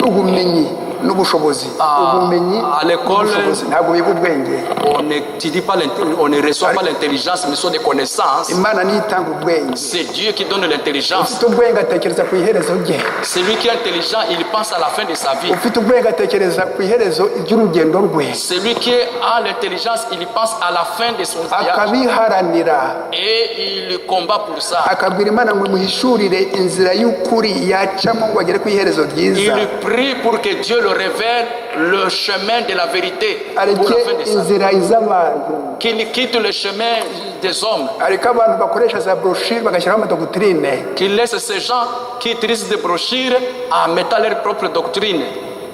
ubumenyi n'ubushobozi. Ubumenyi à l'école, n'ubushobozi, ntabwo biga ubwenge. On n'étudie pas, on ne reçoit pas l'intelligence, mais ce sont des connaissances. Imana niyo itanga ubwenge. C'est Dieu qui donne l'intelligence. Ufite ubwenge atekereza ku iherezo rye. Celui qui est intelligent, il pense à la fin de sa vie. Ufite ubwenge atekereza ku iherezo ry'urugendo rwe, Celui qui a l'intelligence, il pense à la fin de son voyage. akabiharanira, Et il combat pour ça. akabwira Imana ngo imuhishurire inzira y'ukuri yacamo ngo agere ku iherezo ryiza. Il prie pour que Dieu le révèle le chemin de la vérité pour Areke la fin de sa vie. inzira iz'abantu, Qu'il quitte le chemin des hommes. areke abantu bakoresha za broshire bagashyiraho amadokutrine, Qu'il laisse ces gens qui utilisent des brochures en mettant leur propre doctrine.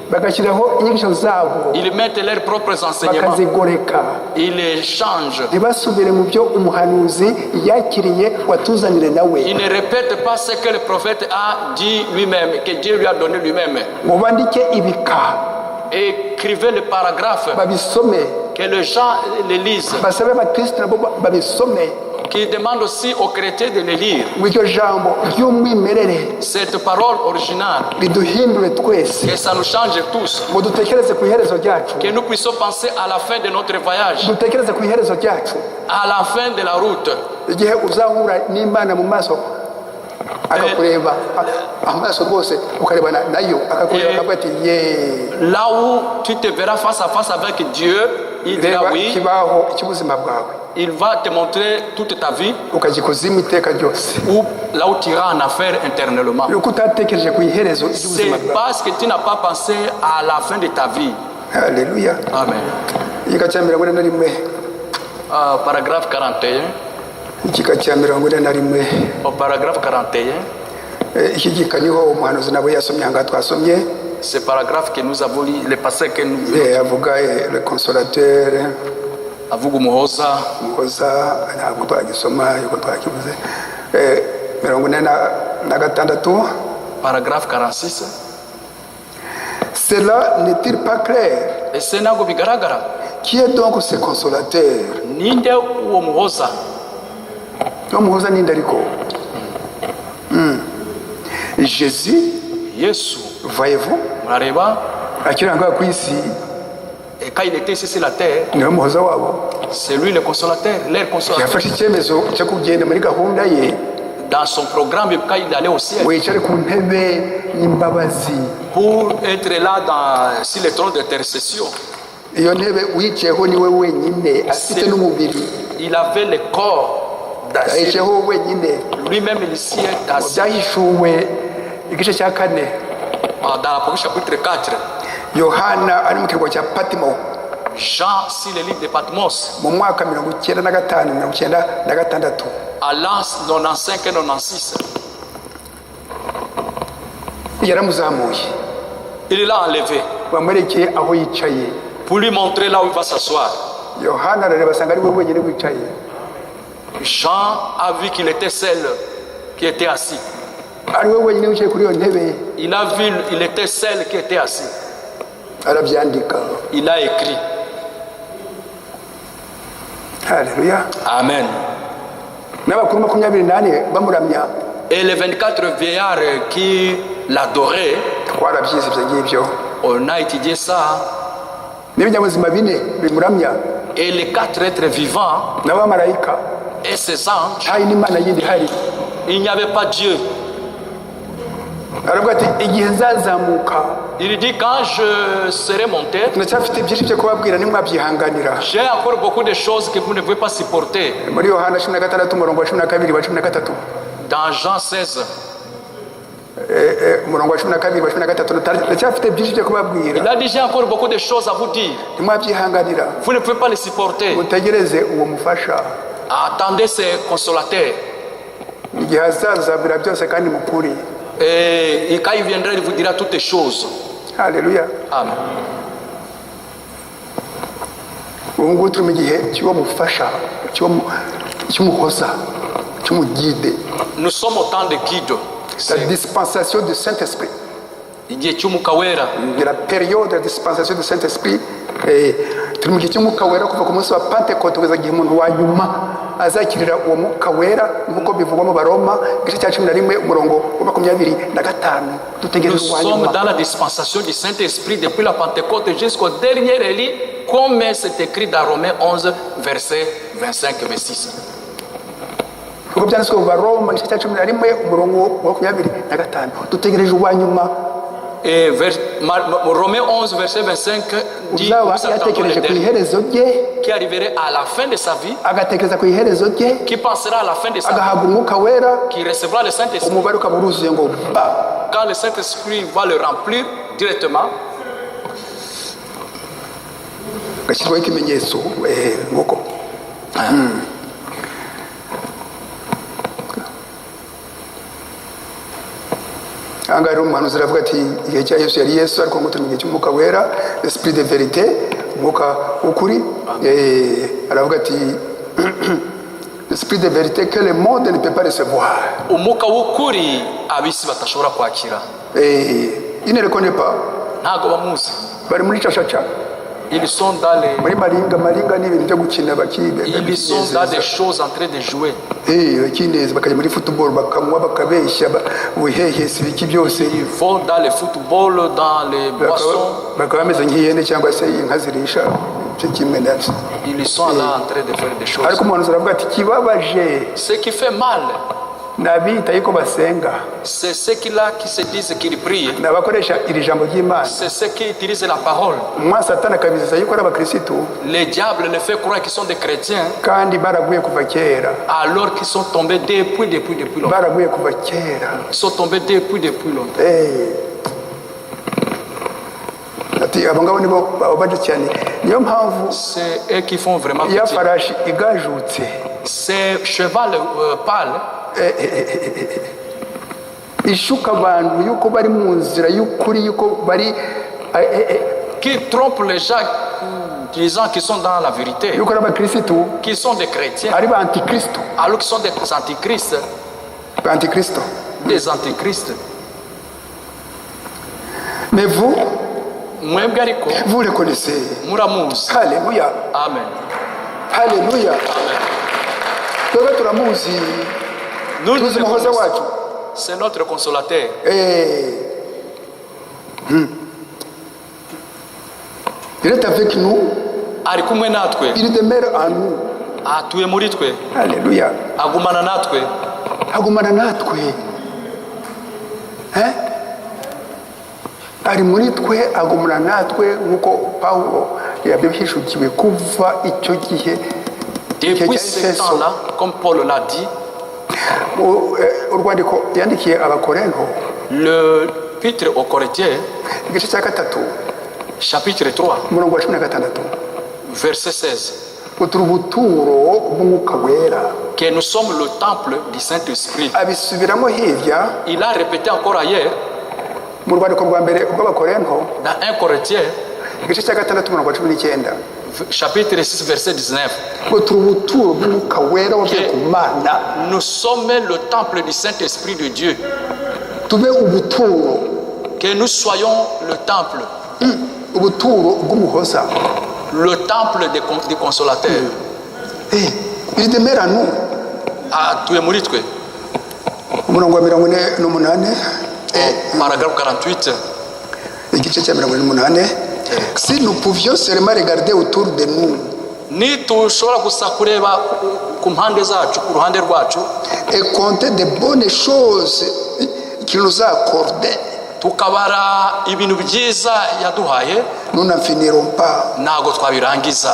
bagashyiraho inyigisho zabo, Ils mettent leurs propres enseignements. bakazigoreka, Ils les changent. ntibasubire mu byo umuhanuzi yakiriye watuzanire nawe, Ils ne répètent pas ce que le prophète a dit lui-même, que Dieu lui a donné lui-même. ngo bandike ibika, Écrivez le paragraphe, babisome, que les gens les lisent. basabe abakristo nabo babisome, Qui demande aussi aux chrétiens de le lire. ngo iryo jambo ry'umwimerere Cette parole originale, riduhindure twese, que ça nous change tous. ngo dutekereze ku iherezo ryacu, Que nous puissions penser à la fin de notre voyage, dutekereze ku iherezo ryacu, à la fin de la route. igihe uzahura n'Imana mu maso akakureba amaso rwose, ukarebana nayo akakureba akavuga ati ye, Là où tu te verras face à face avec Dieu, il dira reba oui, ikibaho cy'ubuzima bwawe, il va te montrer toute ta vie, ukajya ikuzimu iteka ryose, ou là où tu iras en affaire éternellement. yuko utatekereje ku iherezo C'est ry'ubuzima bwawe. parce que tu n'as pas pensé à la fin de ta vie. Haleluya. Amen. Igika cya 41, Paragraphe 41. igika cya 41, Au paragraphe 41, iki gika niho umuhanuzi nabo yasomye aha ngaha twasomye, ce paragraphe que nous avons lu, le passage que nous avuga le consolateur avuga umuhoza, muhoza, ntabwo twagisoma yuko twakivuze. 46, paragraphe 46. cela n'est-il pas clair? Ese ntabwo bigaragara? Qui est donc ce consolateur? Ninde uwo muhoza? Umuhoza ninde ariko? Jésus, Yesu. voyez-vous, Murareba, akiri aha ngaha ku isi et quand il était ici sur la terre, niwe muhoza wabo, c'est lui le consolateur, leur consolateur. yafashe icyemezo cyo kugenda muri gahunda ye, Dans son programme, quand il allait au ciel, wicare ku ntebe y'imbabazi. pour être là sur le trône d'intercession. Iyo ntebe wicayeho niwe wenyine, afite n'umubiri, Il avait le corps d'acier. yicayeho wenyine. Lui-même, il s'y est assis. Byahishuwe igice cya 4, Dans l'Apocalypse chapitre 4, Yohana ari mu kirwa cya Patimo Jean, sur le livre de Patmos, mu mwaka 95, 96, à l'an 95 et 96, yaramuzamuye il l'a enlevé bamwerekeye aho yicaye. pour lui montrer là où il va s'asseoir. Yohana arareba asanga ari we wenyine wicaye. Jean a vu qu'il était seul qui était assis. Ari we wenyine wicaye kuri iyo ntebe. Il a vu, il était seul qui était assis. Arabyandika. Il a écrit. Haleluya. Amen. N'abakuru 28 bamuramya. Et les 24 vieillards qui l'adoraient, Twarabyize ibyo ngibyo. on a étudié ça. N'ibinyabuzima 4 bimuramya, Et les 4 êtres vivants n'abamarayika, et ses anges, nta n'Imana yindi ihari. il n'y avait pas Dieu. aravuga ati igihe nzazamuka Il dit quand je serai monté, ndacyafite byinshi byo kubabwira nimwabyihanganira. j'ai encore beaucoup de choses que vous ne pouvez pas supporter. Muri Yohana 16 umurongo wa 12 wa 13. Dans Jean 16, umurongo wa 12 wa 13 ndacyafite byinshi byo kubabwira. il a dit j'ai encore beaucoup de choses à vous dire. Nimwabyihanganira. Vous ne pouvez pas les supporter. Mutegereze uwo mufasha. Attendez ces consolateurs. Igihe azazabwira byose kandi mukuri. Et quand il viendra, il vous dira toutes les choses. Alléluia. Amen. Ubu ngubu turi mu gihe cy'uwo mufasha, cy'umuhoza, cy'umugide. Nous sommes au temps de guide. La dispensation du Saint-Esprit. Igihe cy'umwuka wera. La période de dispensation du Saint-Esprit. Turi mu gihe cy'umwuka wera kuva ku munsi wa Pentecote kugeza igihe umuntu wa nyuma azakirira uwo mwuka wera nk'uko bivugwa mu Baroma igice cya 11 umurongo wa 25. Dutegereje uwa Nous sommes nyuma. dans la dispensation du Saint-Esprit depuis la Pentecôte jusqu'au dernier élit, comme c'est écrit dans Romains 11, versets 25 et 26. Kuko byanditswe mu Baroma igice cya 11 umurongo wa 25. Dutegereje uwa nyuma. Et Romains 11, verset 25 dit Uzaba nous attendons yatekereje le ku dernier iherezo rye, qui arriverait à la fin de sa vie, agatekereza ku iherezo rye, qui passera à la fin de sa vie, agahabwa umwuka wera, qui recevra le Saint-Esprit. umubare ukaba uruzuye ngo ba. Quand le Saint-Esprit va le remplir directement, Gashyirwaho ikimenyetso nk'uko. Ahangaha rero umuhanuzi aravuga ati igihe cya Yesu yari Yesu ariko ngo turi mu gihe cy'umwuka wera, l'esprit de vérité, umwuka w'ukuri. Aravuga ati l'esprit de vérité que le monde ne peut pas recevoir. umwuka w'ukuri abisi batashobora kwakira. Il ne le connaît pas. Ntago bamuzi. Bari muri cacaca. Ils sont dans les Muri maringa ni ibintu byo gukina bakibe. Ils sont dans des choses en train de jouer. Bakineza bakajya muri football bakanywa bakabeshya ubuhehesi biki byose. Ils vont dans le football, dans les boissons. Bakaba bameze nk'ihene cyangwa se inka zirisha cyo kimwe nabyo. Ils sont là en train de faire des choses. Ariko umuhanuzi aravuga ati kibabaje Ce qui fait mal, n'abita yuko basenga, c'est ceux qui se disent qu'ils prient. n'abakoresha iri jambo ry'Imana. C'est ceux qui utilisent la parole. Umwa Satani akabizeza yuko ari abakirisitu Les diables le fait croire qu'ils sont des chrétiens kandi baraguye kuva kera. alors qu'ils sont tombés depuis longtemps. Baraguye kuva kera. Ils sont tombés depuis longtemps. Ati abo ngabo nibo babaje cyane. Niyo mpamvu C'est eux qui font vraiment iyo pitié. farashi igajutse Ces cheval pâles ishuka abantu yuko bari mu nzira y'ukuri yuko bari qui trompent les gens disant qu'ils sont dans la vérité, yuko ari abakirisitu qu'ils sont des chrétiens, ari ba antikristo. alors qu'ils sont des antichrists. Ba antikristo. Des antichrists. Mais vous Mwebwe ariko vous le connaissez. muramuzi. Haleluya. Amen. Haleluya. Amen. Twebwe turamuzi. Nous Tuzi le umuhoza connaissons. wacu. C'est notre consolateur. Il est avec nous. Ari kumwe natwe, Il demeure en nous. atuye muri twe, Haleluya. agumana natwe. Agumana natwe. Ari muri twe, agumana natwe nk'uko Pawulo yabihishukiwe kuva icyo gihe. Depuis ce temps-là, comme Paul l'a dit, Urwandiko yandikiye abakorinto le Pitre aux Corinthiens, igice cya 3 chapitre 3, umurongo wa 16 verset 16, uturi ubuturo bw'umwuka wera. que nous sommes le temple du Saint-Esprit. Abisubiramo hirya Il a répété encore ailleurs, mu rwandiko rwa mbere rw'abakorinto dans 1 Corinthiens, igice cya 6 umurongo wa 19 chapitre 6, verset 19, uturi ubuturo bw'umwuka wera wavuye ku Mana. nous sommes le temple du Saint-Esprit de Dieu. Tube ubuturo, Que nous soyons le temple, ubuturo bw'umuhoza. le temple des consolateurs. Il demeure en nous. Atuye muri twe. Umurongo wa 48 Paragraphe 48. igice cya 48. Si nous pouvions seulement regarder autour de nous Nitushobora gusa kureba ku mpande zacu, ku ruhande rwacu, et compter de bonnes choses qu'il nous a accordé, tukabara ibintu byiza yaduhaye, nous n'en finirons pas. ntago twabirangiza.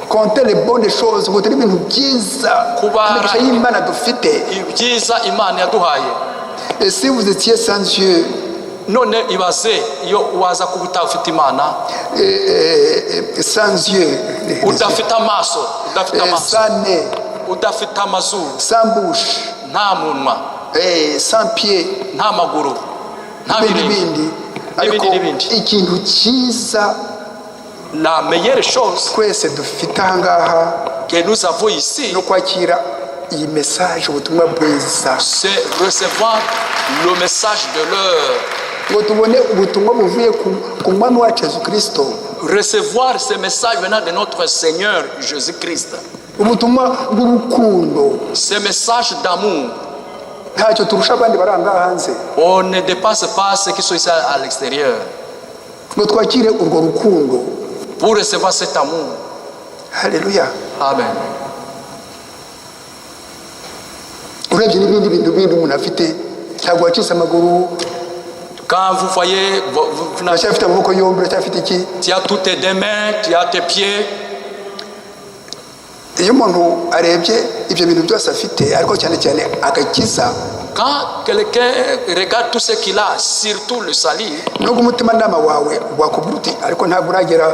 Comptez les bonnes choses, comptez ibintu byiza imigisha y'Imana dufite. ibyiza Imana yaduhaye. Et si vous étiez sans Dieu, none ibaze iyo waza kuba utafite Imana, sans Dieu, udafite amaso, sans nez, udafite amazuru, sans bouche, nta munwa, sans pied, nta maguru, nta birenge, ariko n'ibindi. ikintu cyiza La meilleure chose twese dufite ahangaha que nous avons ici, no kwakira iyi message, ubutumwa bwiza, c'est recevoir le message de l'heure, ngo tubone ubutumwa buvuye ku mwami wacu Yesu Kristo, recevoir ce message venant de notre Seigneur Jésus-Christ, ubutumwa bw'urukundo. ce message d'amour. Ntacyo turusha abandi bari ahangaha hanze, On ne dépasse pas ceux qui sont ici à l'extérieur ngo twakire urwo rukundo. pour recevoir cet amour. Haleluya. Amen. Urebye n'ibindi bintu bindi umuntu afite, cyangwa wacitse amaguru, Quand vous voyez, uracyafite amaboko yombi, uracyafite iki. tu as toutes tes deux mains, tu as tes pieds. Iyo umuntu arebye ibyo bintu byose afite, ariko cyane cyane agakiza, Quand quelqu'un regarde tout ce qu'il a, surtout le salut, nubwo umutimanama wawe wakubwira uti ariko ntabwo uragera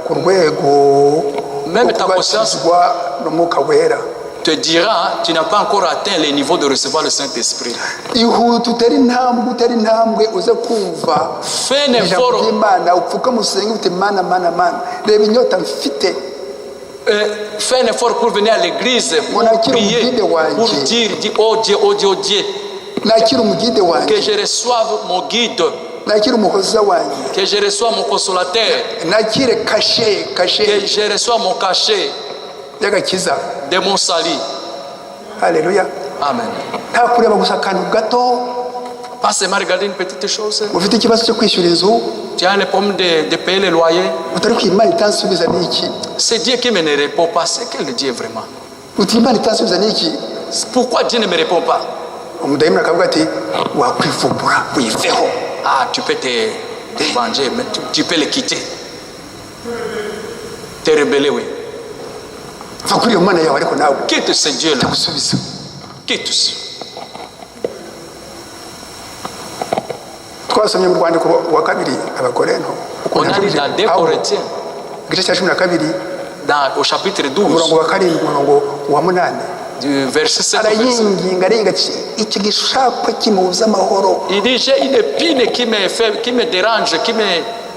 ku rwego Même rwo ta conscience kubatizwa n'umwuka wera, te dira, tu n'as pas encore atteint le niveau de recevoir le Saint-Esprit. ihute utere intambwe uze kumva Fais un ijambo effort, ry'Imana, upfuke musenge uti mana reba inyota mfite, fais un effort pour venir à l'église, pour Mon acquis prier, au guide pour wanjye. dire, oh Dieu, oh Dieu, oh Dieu, nakira umugide que wanjye, je reçoive mon guide, nakira umuhoza wanjye, que je reçoive mon consolateur, nakire kashe que je reçoive mon cachet y'agakiza. de mon salut. Haleluya. Amen. Nta kureba gusa akantu gato, Pas seulement regarder une petite chose. ufite ikibazo cyo kwishyura inzu, Tu as le problème de payer le loyer. utari ko Imana itansubiza ni iki, C'est Dieu qui me ne répond pas. C'est quel Dieu vraiment? uti Imana itansubiza ni iki. Pourquoi Dieu ne me répond pas? Umudayimoni akavuga ati wakwivumbura wiveho. Ah, tu peux te venger, mais tu peux le quitter. Te rebeller, oui. Va kuri iyo Mana yawe, ariko nawe Quitte ce Dieu-là. gusubiza. Quitte. Twasomye mu rwandiko wa kabiri Abakorinto, On a dit dans 2 Corinthiens, igice cya 12 au chapitre 12, umurongo wa 7 umurongo wa 8, du verset 7 au verset. arayinginga arenga iki gishakwa kimubuza amahoro, Il dit, j'ai une épine qui me dérange,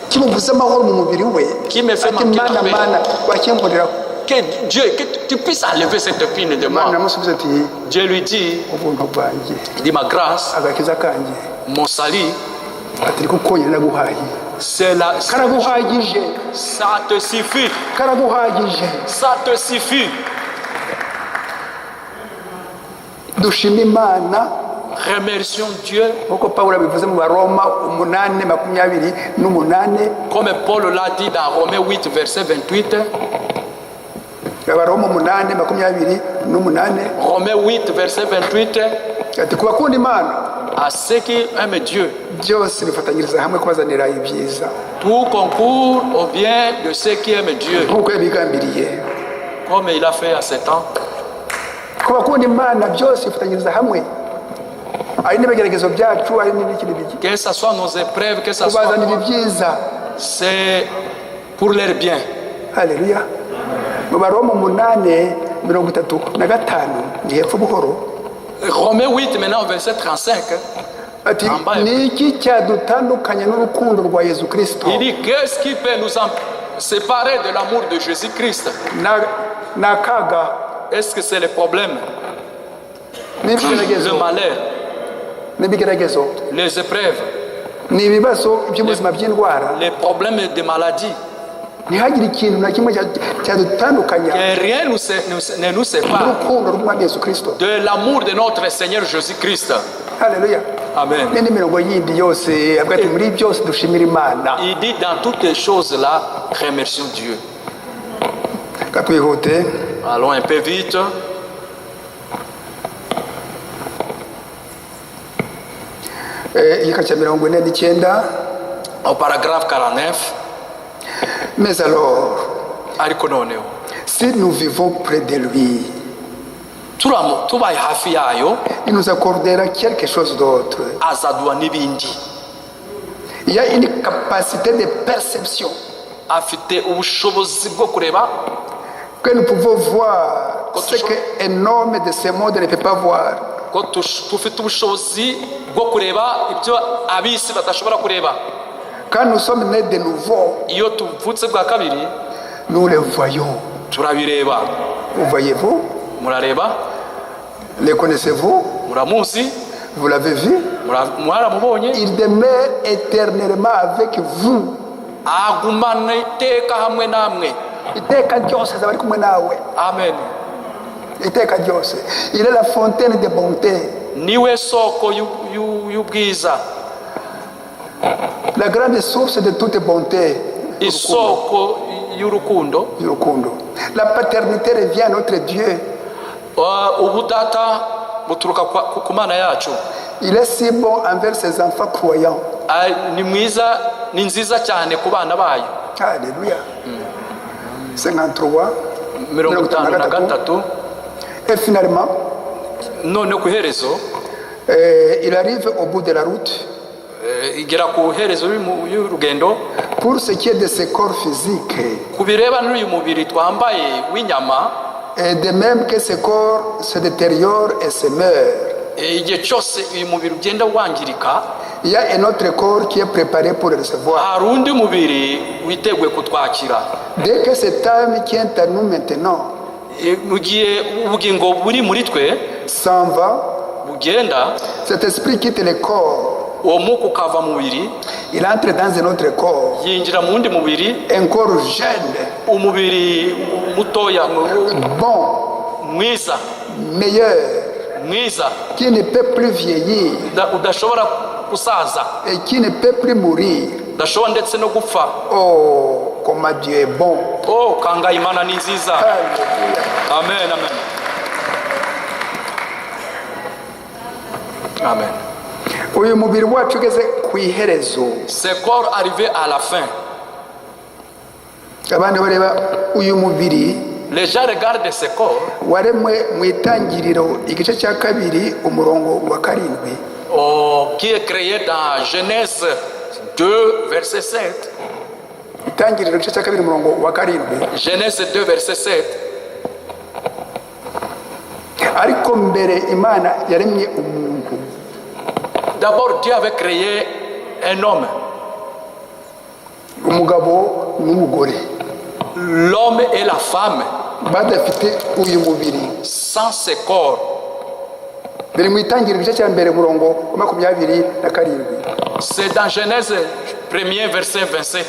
kimubuza amahoro mu mubiri we, Qui me fait ati manquer mana de paix. mana wakimburira. que Dieu, que tu puisses enlever cette épine de Imana moi. iramusubiza ati Dieu lui dit, ubuntu bwanjye, il dit, ma grâce, agakiza kanjye, mon salut, ati niko konyine naguhaye, c'est là, karaguhagije, ça te suffit, karaguhagije. ça te suffit. Dushima Imana Remercions Dieu, nk'uko Pawulo abivuze mu Baroma 8:28, comme Paul l'a dit dans Romains 8, verset 28. Abaroma 8:28, Romains 8, verset 28. ati ku bakunda Imana À ceux qui aiment Dieu, byose bifatanyiriza hamwe kubazanira ibyiza tout concourt au bien de ceux qui aiment Dieu, nk'uko yabigambiriye. comme il a fait à 7 ans. Ku bakunda Imana byose bifatanyiriza hamwe, ari n'ibigeragezo byacu, ari n'ibikindi biki, Que ce soit nos épreuves, que ce soit, kubazanira ibyiza. c'est pour leur bien. Haleluya. Mu Baroma 8:35 ni hepfo buhoro, Romains 8, maintenant, verset 35. ati ni iki cyadutandukanya n'urukundo rwa Yesu Kristo? Il dit, qu'est-ce qui peut nous séparer de l'amour de Jésus-Christ? N'akaga, Est-ce que c'est le problème, n'ibigeragezo, le malheur, n'ibigeragezo, les épreuves, ni ibibazo by'ubuzima by'indwara? les problèmes de maladie? Ntihagire ikintu na kimwe cyadutandukanya Que rien ne nous sépare n'urukundo rw'Umwami Yesu Kristo. de l'amour de notre Seigneur Jésus-Christ. Haleluya. Amen. N'indi mirongo yindi yose avuga ati muri byose dushimira Imana. Il dit, dans toutes les choses-là, remercions Dieu. Katwihute. Allons un peu vite. igika cya 49 au paragraphe 49. mais alors Ariko noneho si nous vivons près de lui, tubaye hafi yayo, il nous accordera quelque chose d'autre. azaduha n'ibindi. Il y a une capacité de perception Afite ubushobozi bwo kureba que nous pouvons voir ce qu'un homme de ce monde ne peut pas voir. ko tufite ubushobozi bwo kureba ibyo abisi badashobora kureba. Quand nous sommes nés de nouveau, Iyo tuvutse bwa kabiri, nous le voyons. turabireba. Vous voyez-vous? Murareba, Le connaissez-vous? muramuzi, Vous l'avez vu? mwaramubonye. Il demeure éternellement avec vous. Agumana iteka hamwe namwe. Iteka ryose azaba ari kumwe nawe. Amen. Iteka ryose. Il est la fontaine de bonté. Niwe soko y'ubwiza, La grande source de toute bonté. isoko y'urukundo. Y'urukundo. La paternité revient à notre Dieu. Ubudata buturuka ku Mana yacu. Il est si bon envers ses enfants croyants. Ni mwiza, ni nziza cyane ku bana bayo. Alléluia. 53. 53. Et finalement, None ku iherezo, il arrive au bout de la route. igera ku iherezo y'urugendo. Pour ce qui est de ce corps physique, Ku bireba n'uyu mubiri twambaye w'inyama, et de même que ce corps se détériore et se meurt, igihe cyose uyu mubiri ugenda wangirika, il y a un autre corps qui est préparé pour le recevoir. hari undi mubiri witeguye kutwakira. Dès que cette âme qui est en nous maintenant Mu gihe ubugingo buri muri twe s'en va, bugenda, cet esprit quitte le corps, uwo mwuka ukava mu mubiri, il entre dans un autre corps, yinjira mu wundi mubiri, un corps jeune, umubiri mutoya, bon, mwiza, meilleur, qui ne peut plus vieillir udashobora gusaza, et qui ne peut plus mourir. udashobora ndetse no gupfa. Oh, comment Dieu est bon. Oh, kanga Imana ni nziza. Alléluia. Amen, amen. Amen. Uyu mubiri wacu ugeze ku iherezo. Ce corps arrivé à la fin. Abandi bareba uyu mubiri Les gens regardent ce corps waremwe mu itangiriro igice cya kabiri umurongo wa 7. qui est créé dans Genèse 2, verset 7. Itangiriro igice cya kabiri umurongo wa 7. Genèse 2, verset 7. Ariko mbere Imana yaremye umuntu. D'abord, Dieu avait créé un homme, Umugabo n'umugore. l'homme et la femme, Badafite uyu mubiri. sans ce corps. Biri mu itangiriro igice cya mbere umurongo wa 27. C'est dans Genèse 1er, verset 27.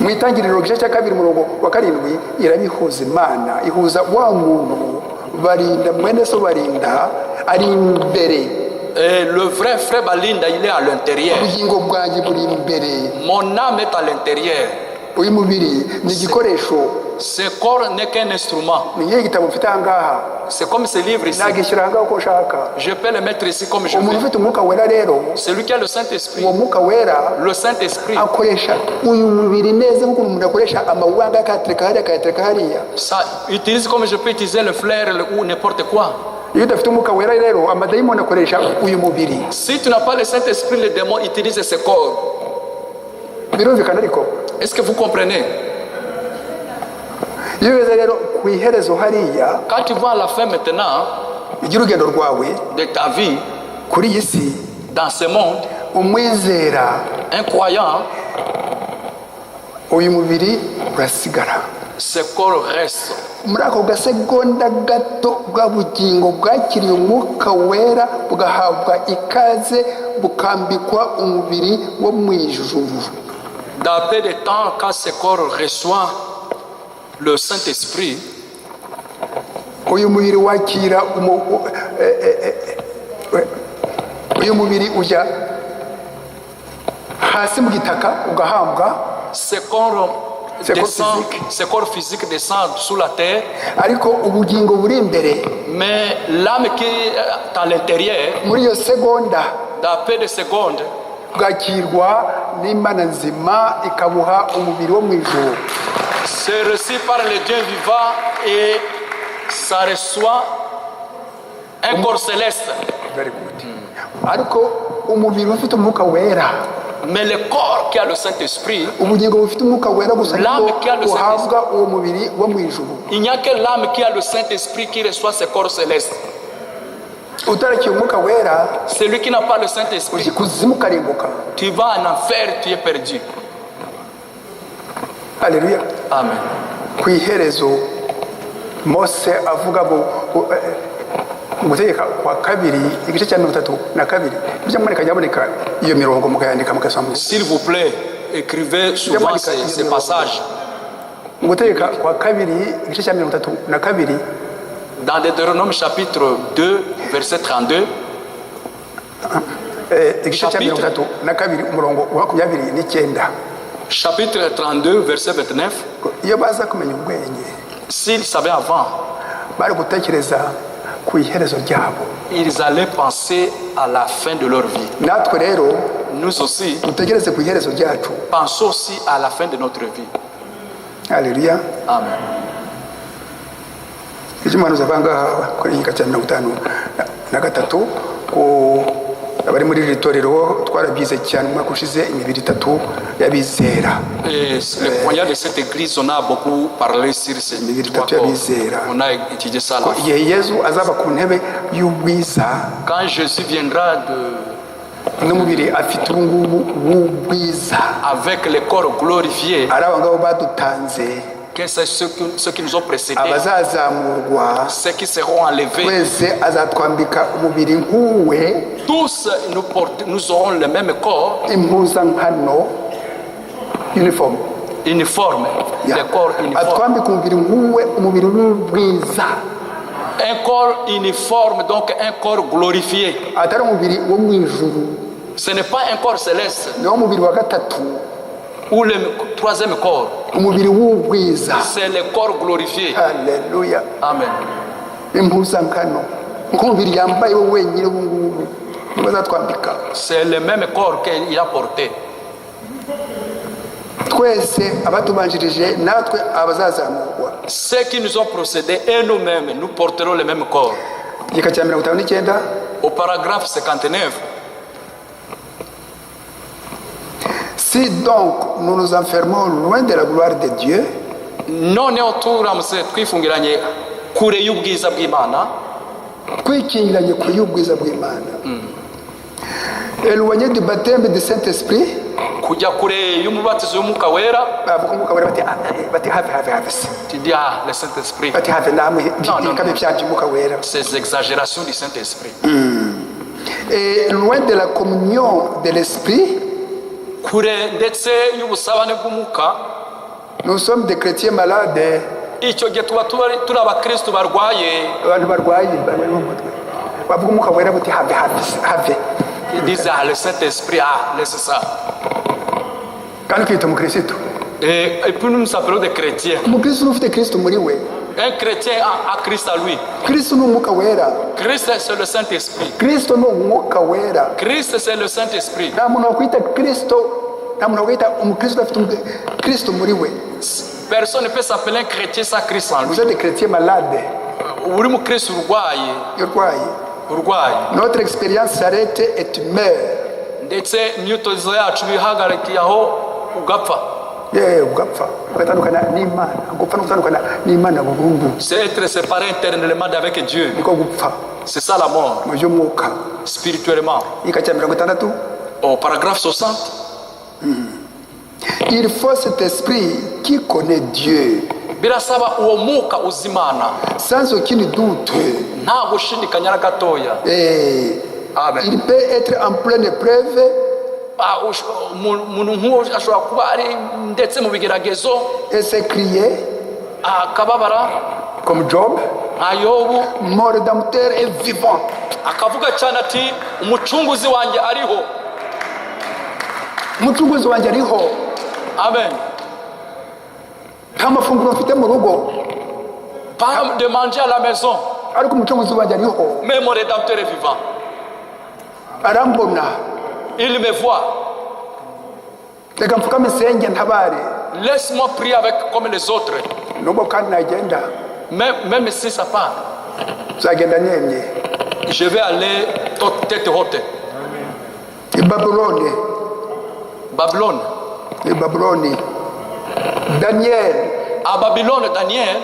Mu itangiriro igice cya kabiri umurongo wa 7 irabihuza Imana, ihuza wa muntu barinda mwene so barinda ari imbere. Et le vrai frère Balinda, il est à l'intérieur. Ubugingo bwanjye buri imbere. Mon âme est à l'intérieur. Uyu mubiri ni igikoresho. Ce corps n'est qu'un instrument. Ni igihe gitabo mfite ahangaha. C'est comme ce livre ici. Nagishyira ahangaha uko ushaka. Je peux le mettre ici comme je Umuntu veux. ufite umwuka wera rero, Celui qui a le Saint-Esprit, uwo mwuka wera le Saint-Esprit, akoresha uyu mubiri neza nk'uko umuntu akoresha amawanga akayatereka hariya akayatereka hariya. ça utilise comme je peux utiliser le flair ou n'importe quoi. Iyo udafite umwuka wera rero amadayimoni akoresha uyu mubiri. Si tu n'as pas le Saint-Esprit, le démon utilise ce corps. Birumvikana ariko Est-ce que vous comprenez? iyo ugeze rero ku iherezo hariya Quand tu vois à la fin maintenant ry'urugendo rwawe de ta vie kuri iyi si, dans ce monde, umwizera un croyant, uyu mubiri urasigara. ce corps reste. Muri ako gasegonda gato bwa bugingo bwakiriye umwuka wera bugahabwa ikaze bukambikwa umubiri wo mu ijuru. Dans peu de temps, quand ce corps reçoit le Saint-Esprit, uyu mubiri wakira uyu mubiri ujya hasi mu gitaka ugahambwa. ce corps ce corps physique descend sous la terre, ariko ubugingo buri imbere mais l'âme qui est à l'intérieur, muri iyo segonda dans peu de secondes, bwakirwa n'Imana nzima ikabuha umubiri wo mu ijuru. c'est reçu par le Dieu vivant et ça reçoit un corps céleste. Very good. Ariko umubiri ufite umwuka wera, Mais le corps qui a le Saint-Esprit, ubugingo bufite umwuka wera gusa L'âme qui a le uhabwa uwo mubiri wo mu ijuru. il n'y a que l'âme qui a le Saint-Esprit qui reçoit ce corps céleste. Utarakiye umwuka wera Celui qui n'a pas le Saint-Esprit, ujya kuzimu ukarimbuka. tu vas en enfer, tu es perdu. Haleluya. Amen. Ku iherezo Mose avuga mu gutegeka kwa kabiri igice cya 32 bijya mureka nyaboneka iyo mirongo mukayandika mukasoma. S'il vous plaît, écrivez souvent ces passages. Gutegeka kwa kabiri igice cya 32 Dans Deutéronome chapitre 2, verset 32, igice cya 32 umurongo wa 29. chapitre 32, verset 29, Iyo baza kumenya ubwenge s'ils savaient avant, bari gutekereza ku iherezo ryabo. ils allaient penser à la fin de leur vie. Natwe rero Nous aussi, dutegereze ku iherezo ryacu. pensons aussi à la fin de notre vie. Haleluya. Amen. Ikimanuza banga kuri igika cya 53 ku abari muri iri torero twarabize cyane umwaka ushize imibiri 3 y'abizera. Et le moyen de cette église, on a beaucoup parlé sur ces trois corps. On a étudié ça là. Igihe Yesu azaba ku ntebe y'ubwiza, Quand Jésus viendra n'umubiri afite ubungubu w'ubwiza, avec le corps glorifié, ari abo ngabo badutanze, que c'est ceux qui nous ont précédés, abazazamurwa, ceux qui seront enlevés, twese azatwambika umubiri nk'uwe, tous nous aurons le même corps, impuzankano, uniforme. uniforme, le corps uniforme. Atwambika umubiri nk'uwe, umubiri w'ubwiza. Un corps uniforme, donc un corps glorifié. Atari umubiri wo mu ijuru, Ce n'est pas un corps céleste niwo mubiri wa gatatu, ou le troisième corps. umubiri w'ubwiza. C'est le corps glorifié. Haleluya. Amen. Impuzankano nk'umubiri yambaye we wenyine ubungubu bazatwambika. C'est le même corps qu'il a porté. Twese abatubanjirije natwe abazazamurwa. Ceux qui nous ont procédés et nous-mêmes, nous porterons le même corps. Igika cya 59 Au paragraphe 59, si donc nous nous enfermons loin de la gloire de Dieu, noneho turamutse twifungiranye kure y'ubwiza bw'Imana, twikingiranye kure y'ubwiza bw'Imana, éloigné du baptême du Saint-Esprit, kujya kure y'umubatizo w'umwuka wera, bavuga umwuka wera bati hafi se, tu dis ah, le Saint-Esprit. bati hafi namwe non. ikabe byanje umwuka wera. Ces exagérations du Saint-Esprit. Et loin de la communion de l'Esprit, Kure ndetse y'ubusabane bw'umwuka, nous sommes des chrétiens malades. icyo gihe tuba turi abakristo barwaye. Abantu barwaye umutwe bavuga umwuka wera buti have. Ils disent ah, le Saint-Esprit, ah, laisse ça. Kandi kwita umukristo, Et puis nous appelons des chrétiens. umukristo ufite Kristo muri we. Un chrétien a Christ à lui. Kristo ni umwuka wera. Christ c'est le Saint-Esprit. Kristo ni umwuka wera. Christ c'est le Saint-Esprit. Nta muntu wakwita Kristo, nta muntu wakwita umukristo afite Kristo muri we. Personne ne peut s'appeler un chrétien sans Christ en lui. Vous êtes des chrétiens malades. Uri mu Kristo urwaye. Urwaye. Notre expérience s'arrête et tu meurs. Ndetse imyitozo yacu bihagarikiye aho ugapfa. Ugapfa ugatandukana n'Imana. Gupfa no gutandukana n'Imana burundu. C'est être séparé éternellement avec Dieu. Niko gupfa. C'est ça la mort. Mu by'umwuka. Spirituellement. Igika cya 60 au paragraphe 60. Il faut cet esprit qui connaît Dieu. Birasaba uwo mwuka uzimana. Sans aucun doute. Nta gushidikanya na gatoya. Amen. Il peut être en pleine épreuve. Umuntu nk'uwo ashobora kuba ari ndetse mu bigeragezo. Et s'écrier. Akababara. Comme Job. Ayobu. Mon rédempteur est vivant. Akavuga cyane ati umucunguzi wanjye ariho. Umucunguzi wanjye ariho. Amen. nta mafunguro mfite mu rugo pas de manger à la maison, ariko umucunguzi wanjye ariho mais mon Rédempteur est vivant. arambona. Il me voit. Reka mfukame nsenge ntabare. Laisse-moi prier avec comme les autres. Nubwo kandi nagenda Même si ça part, nzagenda nemye. je vais aller tête haute. I Babuloni, Babylone. i Babuloni. Daniel, À Babylone, Daniel,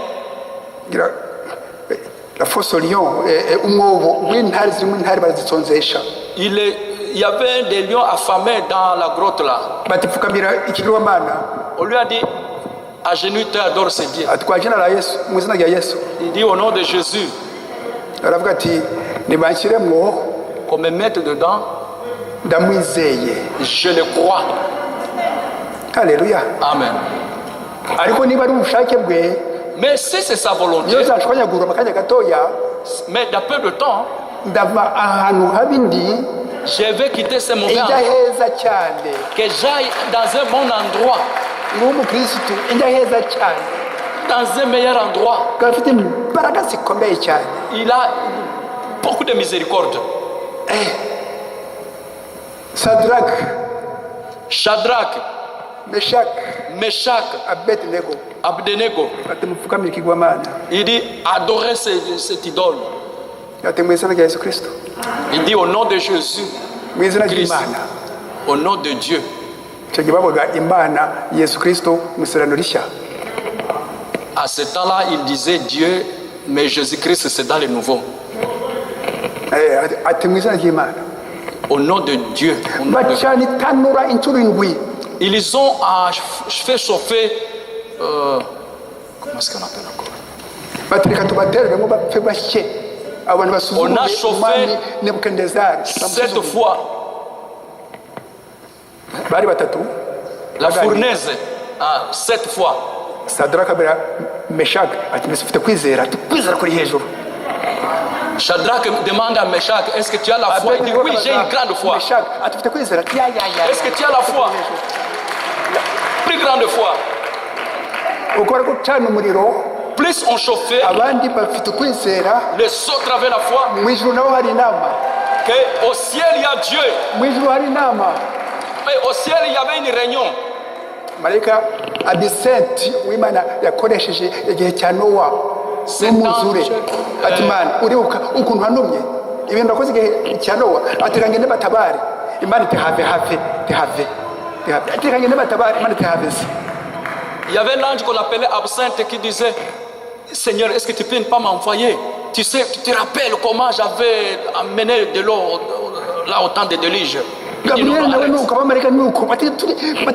la fosse au lion, umwobo w'intare zirimo intare barazisonzesha. il y avait des lions affamés dans la grotte là. Bati pfukamira ikigirwamana. On lui a dit, agenouille-toi, adore ce Dieu. Ati kwa jina la Yesu, mu izina rya Yesu. Il dit au nom de Jésus, Aravuga ati nibanshyiremwo qu'on me mette dedans, ndamwizeye. je le crois. Haleluya. Amen. Ariko niba ari ubushake bwe, Mais si c'est sa volonté, niyo zanshwanyagura akanya gatoya, mais dans peu de temps, ndava ahantu habi ndi je vais quitter ce moment, ijya heza cyane. que j'aille dans un bon endroit, N'umukristo ijya heza cyane. dans un meilleur endroit. Gafite imbaraga zikomeye cyane. Il a beaucoup de miséricorde. Sadrach, Shadrach, Meshach, Meshach, Abednego Abednego, ati mupfukamire ikigwamana. il dit adorez cette idole. Ati mu izina rya Yesu Kristo, Il dit au nom de Jésus, mu izina Christ, ry'Imana. au nom de Dieu. Icyo gihe bavuga Imana Yesu Kristo mu isezerano rishya. À ce temps-là, il disait Dieu, mais Jésus-Christ, c'est dans le nouveau. Ati mu izina ry'Imana. Au nom de Dieu. Au nom de... Bacana itanura inshuro indwi. Ils ont fait chauffer. Comment est-ce qu'on appelle encore? Bati reka tubatereremo bapfe bashye. Abantu basuzume On a chauffé umwami Nebukadinezari. 7 fois Bari batatu. la fournaise. 7 fois. Sadraka abwira Meshach ati mbese ufite kwizera? Ati kwizera kuri hejuru. Shadrach demande à Meshach, est-ce que tu as la foi? Il dit oui, j'ai une grande foi. Meshach ati ufite kwizera? Ati ya. Est-ce que tu as la foi? Plus grande foi. Uko bari gucana umuriro, Plus on chauffait, abandi bafite kwizera. les autres avaient la foi. Mu ijuru naho hari inama. Que au ciel il y a Dieu. Mu ijuru hari inama. Mais au ciel il y avait une réunion. Marayika Abisenti w'Imana yakoresheje igihe cya Nowa n'umwuzure. Ati Mana uribuka ukuntu hanumye ibintu nakoze igihe cya Nowa. Ati kange batabare. Imana iti have. Ati kange batabare. Imana iti have. Il y avait l'ange qu'on appelait Absinthe qui disait, Seigneur, est-ce que tu peux ne pas m'envoyer? Tu sais, tu te rappelles comment j'avais amené de l'eau là au temps des déluges? Gabriel nawe nuko abamarayika nuko bati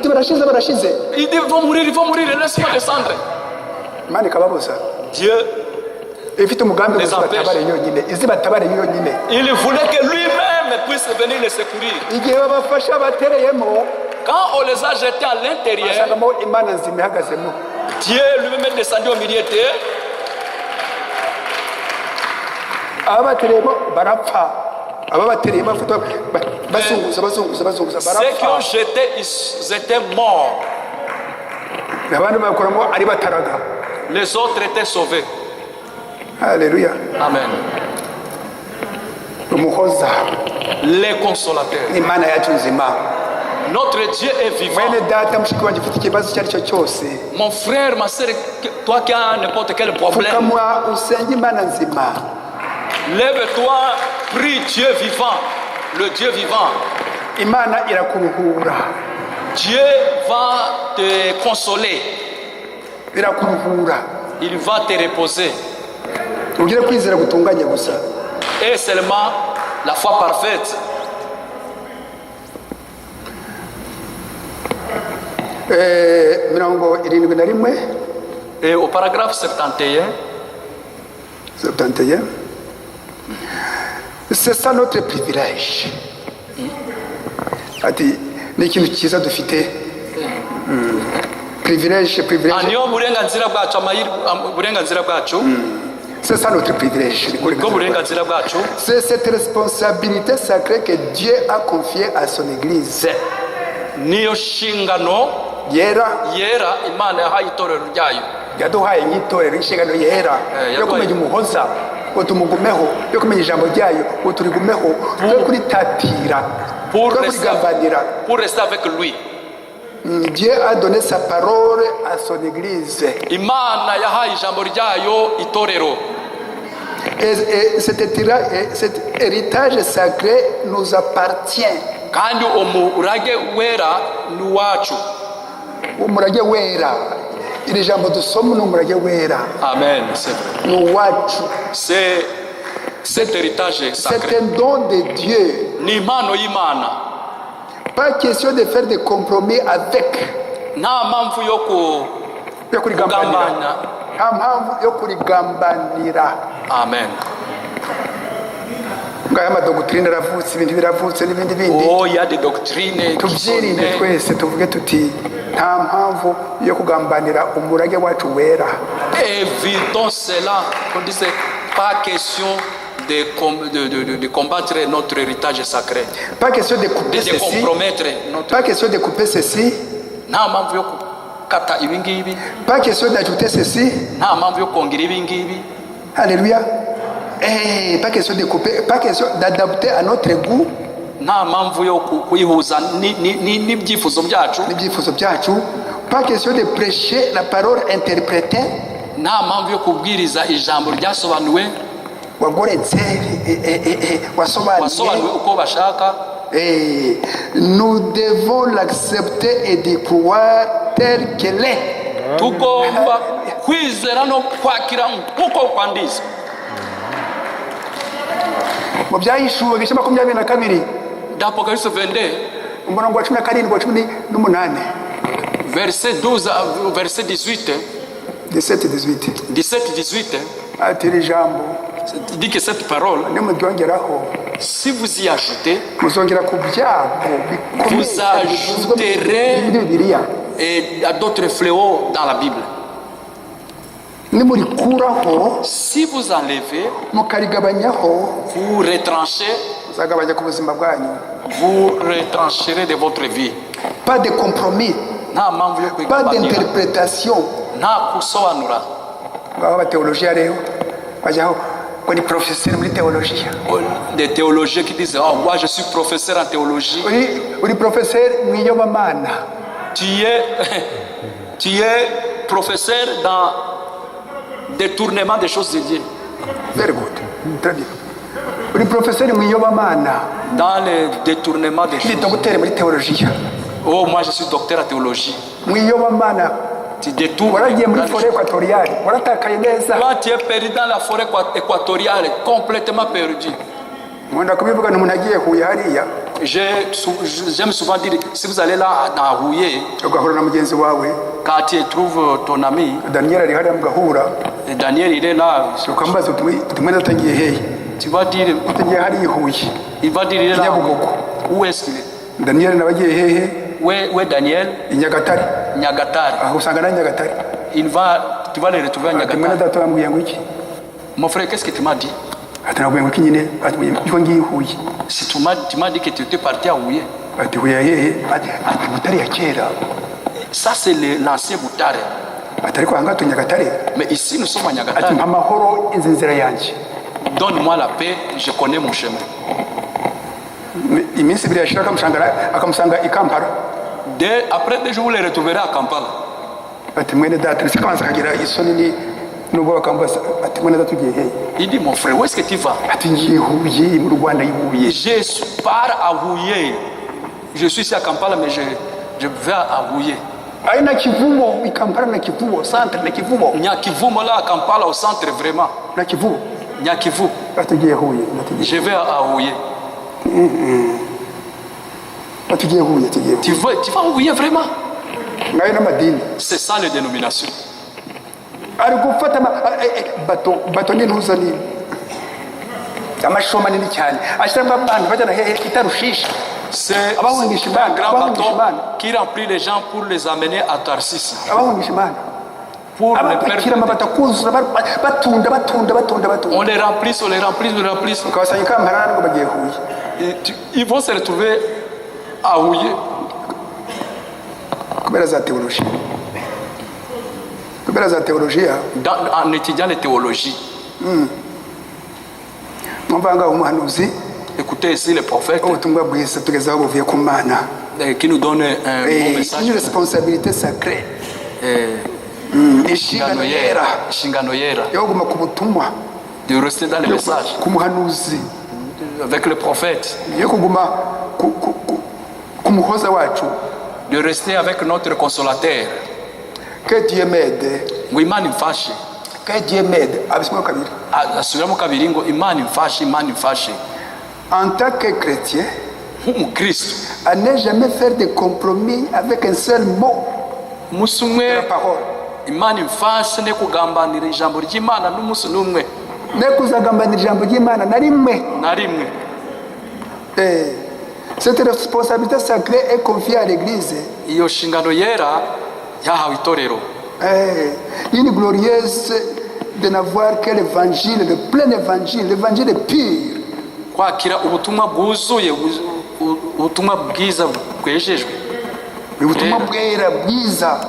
barashize. Il dit, ils vont mourir, laisse-moi descendre. Imana ikababuza. Dieu, Ifite umugambi wo kubatabara yonyine. Izibatabara yonyine. il voulait que lui-même puisse venir les secourir. Igihe babafasha batereyemo, Quand on les a jetés à l'intérieur, basangamo Imana nzima ihagazemo. Dieu lui-même est descendu au milieu d'eux. Ababatereyemo barapfa. Ababatereye bafuta bazunguza Ceux qui ont barapfa. jeté, ils étaient morts. Abandi bakoramo ari bataraga. Les autres étaient sauvés. Haleluya. Amen. Umuhoza Les consolateurs. Imana yacu nzima. Notre Dieu est vivant. Mwene data mushiki wanjye ufite ikibazo icyo ari cyo cyose, Mon frère, ma soeur, toi qui as n'importe quel problème, fukamwa usenge Imana nzima. lève-toi, prie Dieu vivant, le Dieu vivant. Imana irakuruhura. Dieu va te consoler. Irakuruhura. Il va te reposer. Ugire kwizera gutunganye gusa. Et seulement la foi parfaite. Mirongo 71. Et au paragraphe 71, c'est ça notre privilège. Ati ni ikintu cyiza dufite. Privilège. niyo burenganzira bwacu, burenganzira bwacu. C'est ça notre privilège. Burenganzira bwacu. C'est cette responsabilité sacrée que Dieu a confiée à son Église. Niyo shingano yera Imana yahaye itorero ryayo. yaduhaye nk'itorero inshingano yera yo kumenya umuhoza ngo tumugumeho, yo kumenya ijambo ryayo ngo turigumeho, yo kuritatira, yo kurigambanira. Pour rester avec lui. Dieu a donné sa parole à son église. Imana yahaye ijambo ryayo itorero. Et cet héritage sacré nous appartient. Kandi umurage wera ni wacu. Umurage wera, iri jambo dusoma ni umurage wera. Amen, c'est vrai. Ni wacu. C'est cet héritage sacré. C'est un don de Dieu. Ni impano y'Imana. Pas question de faire des compromis avec. Nta mpamvu yo kurigambanira. Nta mpamvu yo kurigambanira. Amen. Ngaya amadoctrine aravutse, ibindi biravutse n'ibindi bindi. Oh, il y a des doctrines. Tubyirinde twese tuvuge tuti nta mpamvu yo kugambanira umurage wacu wera. Évitons cela. On disait pas question de combattre notre héritage sacré. Pas question de couper de ceci. Compromettre Pas question de couper ceci. Nta mpamvu yo kukata ibingibi. Pas question d'ajouter ceci. Nta mpamvu yo kongera ibingibi. Alléluia. Pas question de couper, pas question d'adapter à notre goût. Nta mpamvu yo kuyihuza n'ibyifuzo byacu. Pas question de prêcher la parole interprétée. Nta mpamvu yo kubwiriza ijambo ryasobanuwe. Wagoretse wasobanuwe uko bashaka. Nous devons l'accepter et d'y croire tel qu'elle est. Tugomba kwizera no kwakira uko kwanditse. Mu byahishuwe igice 22 d'Apocalypse 22 umurongo wa 17-18 verset 12 verset 18 17-18 ati iri jambo dit que cette parole, si vous y ajoutez, vous ajouterez et à d'autres fléaux dans la Bible. Si vous enlevez, vous retраnchez, vous retrancherez de votre vie. Pas de compromis, pas d'interprétation. Des théologiens qui disent oh, moi je suis professeur en théologie. Tu es professeur dans détournement des choses de Dieu. Very good. Très bien. Dans le détournement des choses. Oh, moi je suis docteur en théologie. Tu détournes. Toi, tu es perdu dans la forêt équatoriale, complètement perdu. J'aime souvent dire, si vous allez là à Rouillé, quand tu trouves ton ami, Daniel il est là, tu vas dire, il va dire, il est là. Où est-ce qu'il est? Où est Daniel? Nyagatare. Tu vas le retrouver à Nyagatare. Mon frère, qu'est-ce que tu m'as dit? Si tu m'as dit que tu étais parti à Rouillé. Ça c'est l'ancien Boutare. Mais ici nous sommes à Nyagatare. Donne-moi la paix, je connais mon chemin. Après 2 jours, vous les retrouverez à Kampala. Il dit mon frère, où est-ce que tu vas? Je pars à Rouillé. Je suis ici à Kampala, mais je vais à Rouillé. Nyakivumo là à Kampala au centre vraiment. Nyakivu. Je vais à Rouillé. Tu vas à Rouillé vraiment? C'est ça les dénominations. C'est un grand bateau qui remplit les gens pour les amener à Tarsis. Pour les faire. On les remplit. Ils vont se retrouver à Rouillé. kubera za théologie kubera za théologie en étudiant les théologies. mwumvanga umuhanuzi Écoutez ici les prophètes ubutumwa bwiza tugezaho buvuye ku Mana qui nous donnent un bon message. une responsabilité sacrée inshingano yera yo kuguma ku butumwa, de rester dans les messages ku muhanuzi, avec le prophète, yo kuguma ku muhoza wacu, de rester avec notre consolateur. que Dieu m'aide, ngo Imana imfashe, que Dieu m'aide. Abisimo kabiri asubiramo kabiri ngo Imana imfashe, Imana imfashe. En tant que chrétien, nk'umukristo à ne jamais faire de compromis avec un seul mot umunsi de umwe la parole. Imana imfashe ne kugambanira ijambo ry'Imana n'umunsi n'umwe Ne kuzagambanira ijambo ry'Imana na rimwe. na rimwe. Cette responsabilité sacrée est confiée à l'Église. Iyo nshingano yera yahawe itorero. Une glorieuse de n'avoir que l'évangile, le plein évangile, l'évangile pur. Kwakira ubutumwa bwuzuye, ubutumwa bwiza bwejejwe, Ubutumwa bwera bwiza,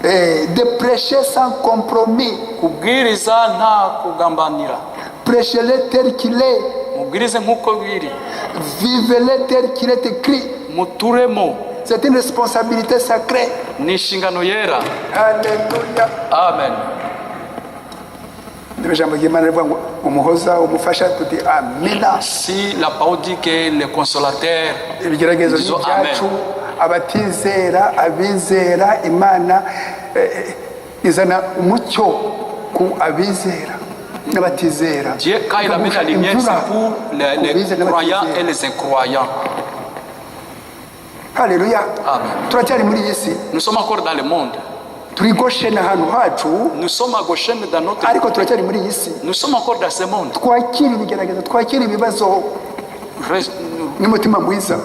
de prêcher sans compromis. kubwiriza nta kugambanira, Prêchez-le tel qu'il est. mubwirize nk'uko biri, Vivez-le tel qu'il est écrit. muturemo. C'est une responsabilité sacrée. Ni inshingano yera. Alléluia. Amen. Ijambo ry'Imana rivuga ngo umuhoza umufasha, tuti amina. Si la parole dit que le consolateur, Ibigeragezo disons byacu, amen. abatizera, abizera, Imana izana umucyo ku abizera n'abatizera. Dieu, quand il amène la lumière, c'est pour les croyants et les incroyants. Alléluia. Amen. Turacyari muri iyi si, Nous sommes encore dans le monde. turi Gosheni ahantu hacu, Nous sommes à Goshen dans notre ariko turacyari muri iyi si. Nous sommes encore dans ce monde. Twakira ibigeragezo, twakira ibibazo n'umutima mwiza.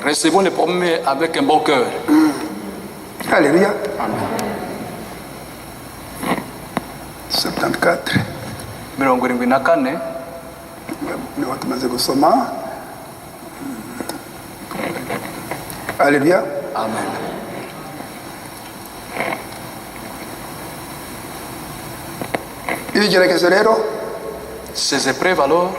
Recevons les problèmes avec un bon cœur. Alléluia. 74 74 niho tumaze gusoma. Alléluia. Amen. Ibigeragezo rero Ces épreuves alors,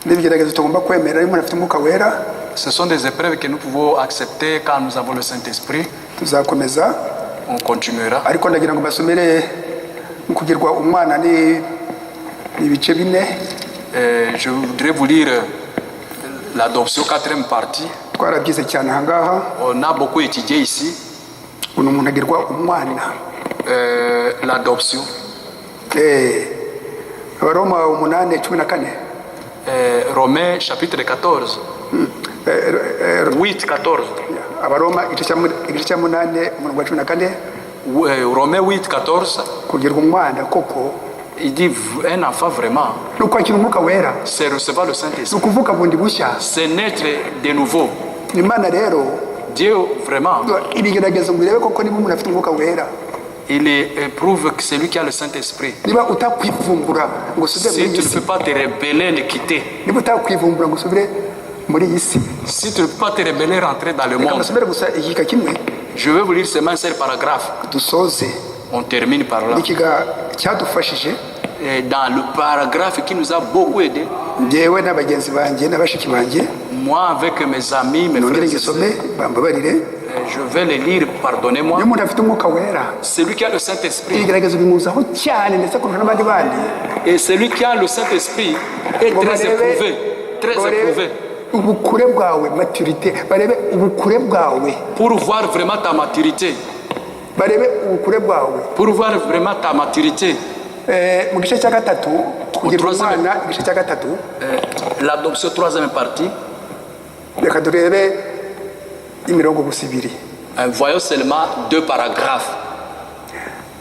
n'ibigeragezo tugomba kwemera iyo umuntu afite umwuka wera. ce sont des épreuves que nous pouvons accepter quand nous avons le Saint-Esprit. Tuzakomeza, On continuera. ariko ndagira ngo basomere mu kugirwa umwana ni ibice bine. Je voudrais vous lire l'adoption, 4e partie. Twarabyize cyane ahangaha. On a beaucoup étudié ici Uno umuntu agirwa umwana. l'adoption. Abaroma 8:14. Romains chapitre 14. 8:14. Abaroma igice cya 8 umurongo wa 14. Romains 8:14. Kugirwa umwana koko Il dit un enfant vraiment, ni ukwakira umwuka wera, c'est recevoir le ni Saint-Esprit. ukuvuka bundi bushya. C'est naître de nouveau. Imana rero Dieu vraiment, ibigeragezo ngo irebe koko niba umuntu afite umwuka wera. il éprouve que c'est lui qui a le Saint-Esprit. Niba utakwivumbura ngo usubire Si muri tu iyi ne si, peux pas te rebeller, le quitter. niba utakwivumbura ngo usubire muri iyi si, Si tu ne peux pas te rebeller, rentrer dans le reka monde. musubire gusa igika kimwe Je vais vous lire seulement un seul paragraphe. dusoze. On termine par là. Ikiga cyadufashije Et dans le paragraphe qui nous a beaucoup aidé, njyewe n'abagenzi banjye n'abashiki banjye, moi avec mes amis, mes nongere frères, ngisome bambabarire. je vais les lire, pardonnez-moi. Iyo umuntu afite umwuka wera, Celui qui a le Saint-Esprit, ibigeragezo bimuzaho cyane ndetse kurusha n'abandi bandi. et celui qui a le Saint-Esprit est Ngo très barebe- éprouvé, très ngo barebe éprouvé. ubukure bwawe, maturité, barebe ubukure bwawe, Pour voir vraiment ta maturité, barebe ubukure bwawe. pour voir vraiment ta maturité. Mu gice cya gatatu kugirwa troisième. umwana, igice cya gatatu, L'adoption, 3e partie. reka turebe imirongo gusa ibiri. Voyons seulement 2 paragraphes.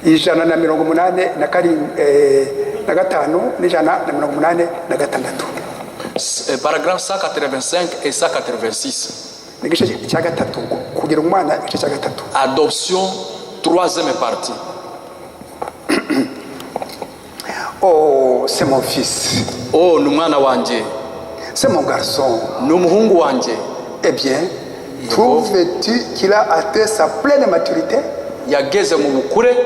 185 n'Ijana na 186. Paragraphe 185 et 186. Ni igice cya gatatu, kugira umwana, igice cya gatatu. Adoption, 3e partie. Oh, c'est mon fils, Oh, ni umwana wanje, c'est mon garçon. ni umuhungu wanje. Eh bien, Trouves-tu qu'il a atteint sa pleine maturité? yageze mu bukure.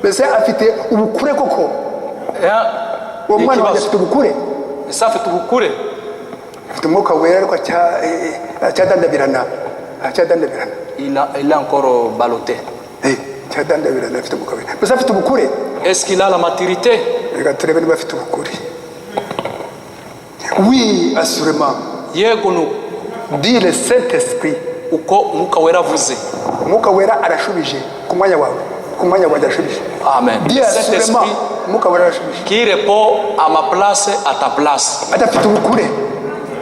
Mbese afite ubukure koko? Uwo mwana wanjye afite ubukure? Ese afite ubukure? Afite umwuka wera ariko acyadandabirana. Il est encore ballotté. Cyadandabirana afite umwuka wera. Mbese afite ubukure? Est-ce qu'il a la maturité? Reka turebe niba afite ubukure. Oui, assurément. Yego no. Dit le Saint-Esprit. Uko umwuka wera avuze. Umwuka wera arashubije ku mwanya wawe. Ku mwanya wanjye arashubije. Amen. Dit assurément. Umwuka wera arashubije. Qui répond à ma place, à ta place. Adafite ubukure.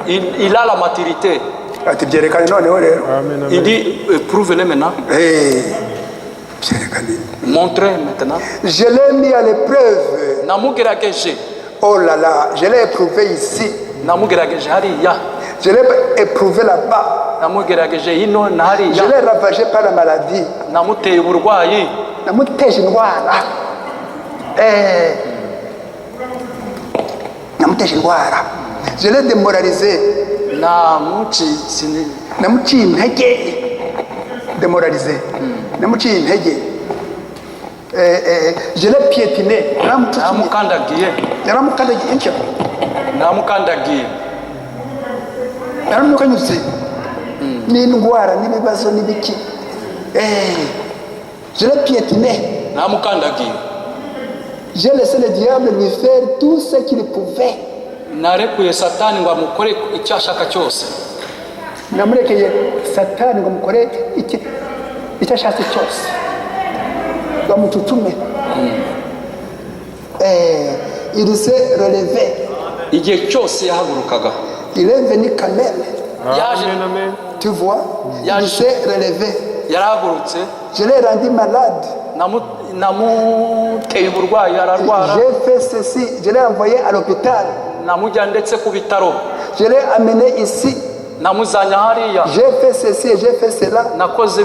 Il a la maturité. Ati byerekane noneho rero. Il dit prouve-le maintenant. Byerekane. Montrez maintenant. Je l'ai mis à l'épreuve. Namugerageje. Oh là là, je l'ai éprouvé ici. Namugerageje hariya. Je l'ai éprouvé là-bas. Namugerageje hino na hariya. Je l'ai ravagé par la maladie. Namuteye uburwayi. Namuteje indwara. Namuteje indwara. Je l'ai démoralisé. Namuciye intege. Démoralisé. Namuciye intege. Je l'ai piétiné. Namukandagiye. Naramukandagiye. Namukandagiye. Naramukanyuze. N'indwara n'ibibazo n'ibiki. Je l'ai piétiné. Namukandagiye. J'ai laissé le diable lui faire tout ce qu'il pouvait. Narekuye Satani ngo amukore icyo ashaka cyose. Namurekeye Satani ngo amukore icyo ashatse cyose. Bamututume. Il s'est relevé. Igihe cyose yahagurukaga. Il est venu quand même. Amen. Tu vois? Il s'est relevé. Yarahagurutse. Je l'ai rendu malade. Namuteye uburwayi ararwara. J'ai fait ceci. Je l'ai envoyé à l'hôpital. Namujyana ndetse ku bitaro. Je l'ai amené ici. Namuzanya hariya. J'ai fait ceci et j'ai fait cela. Nakoze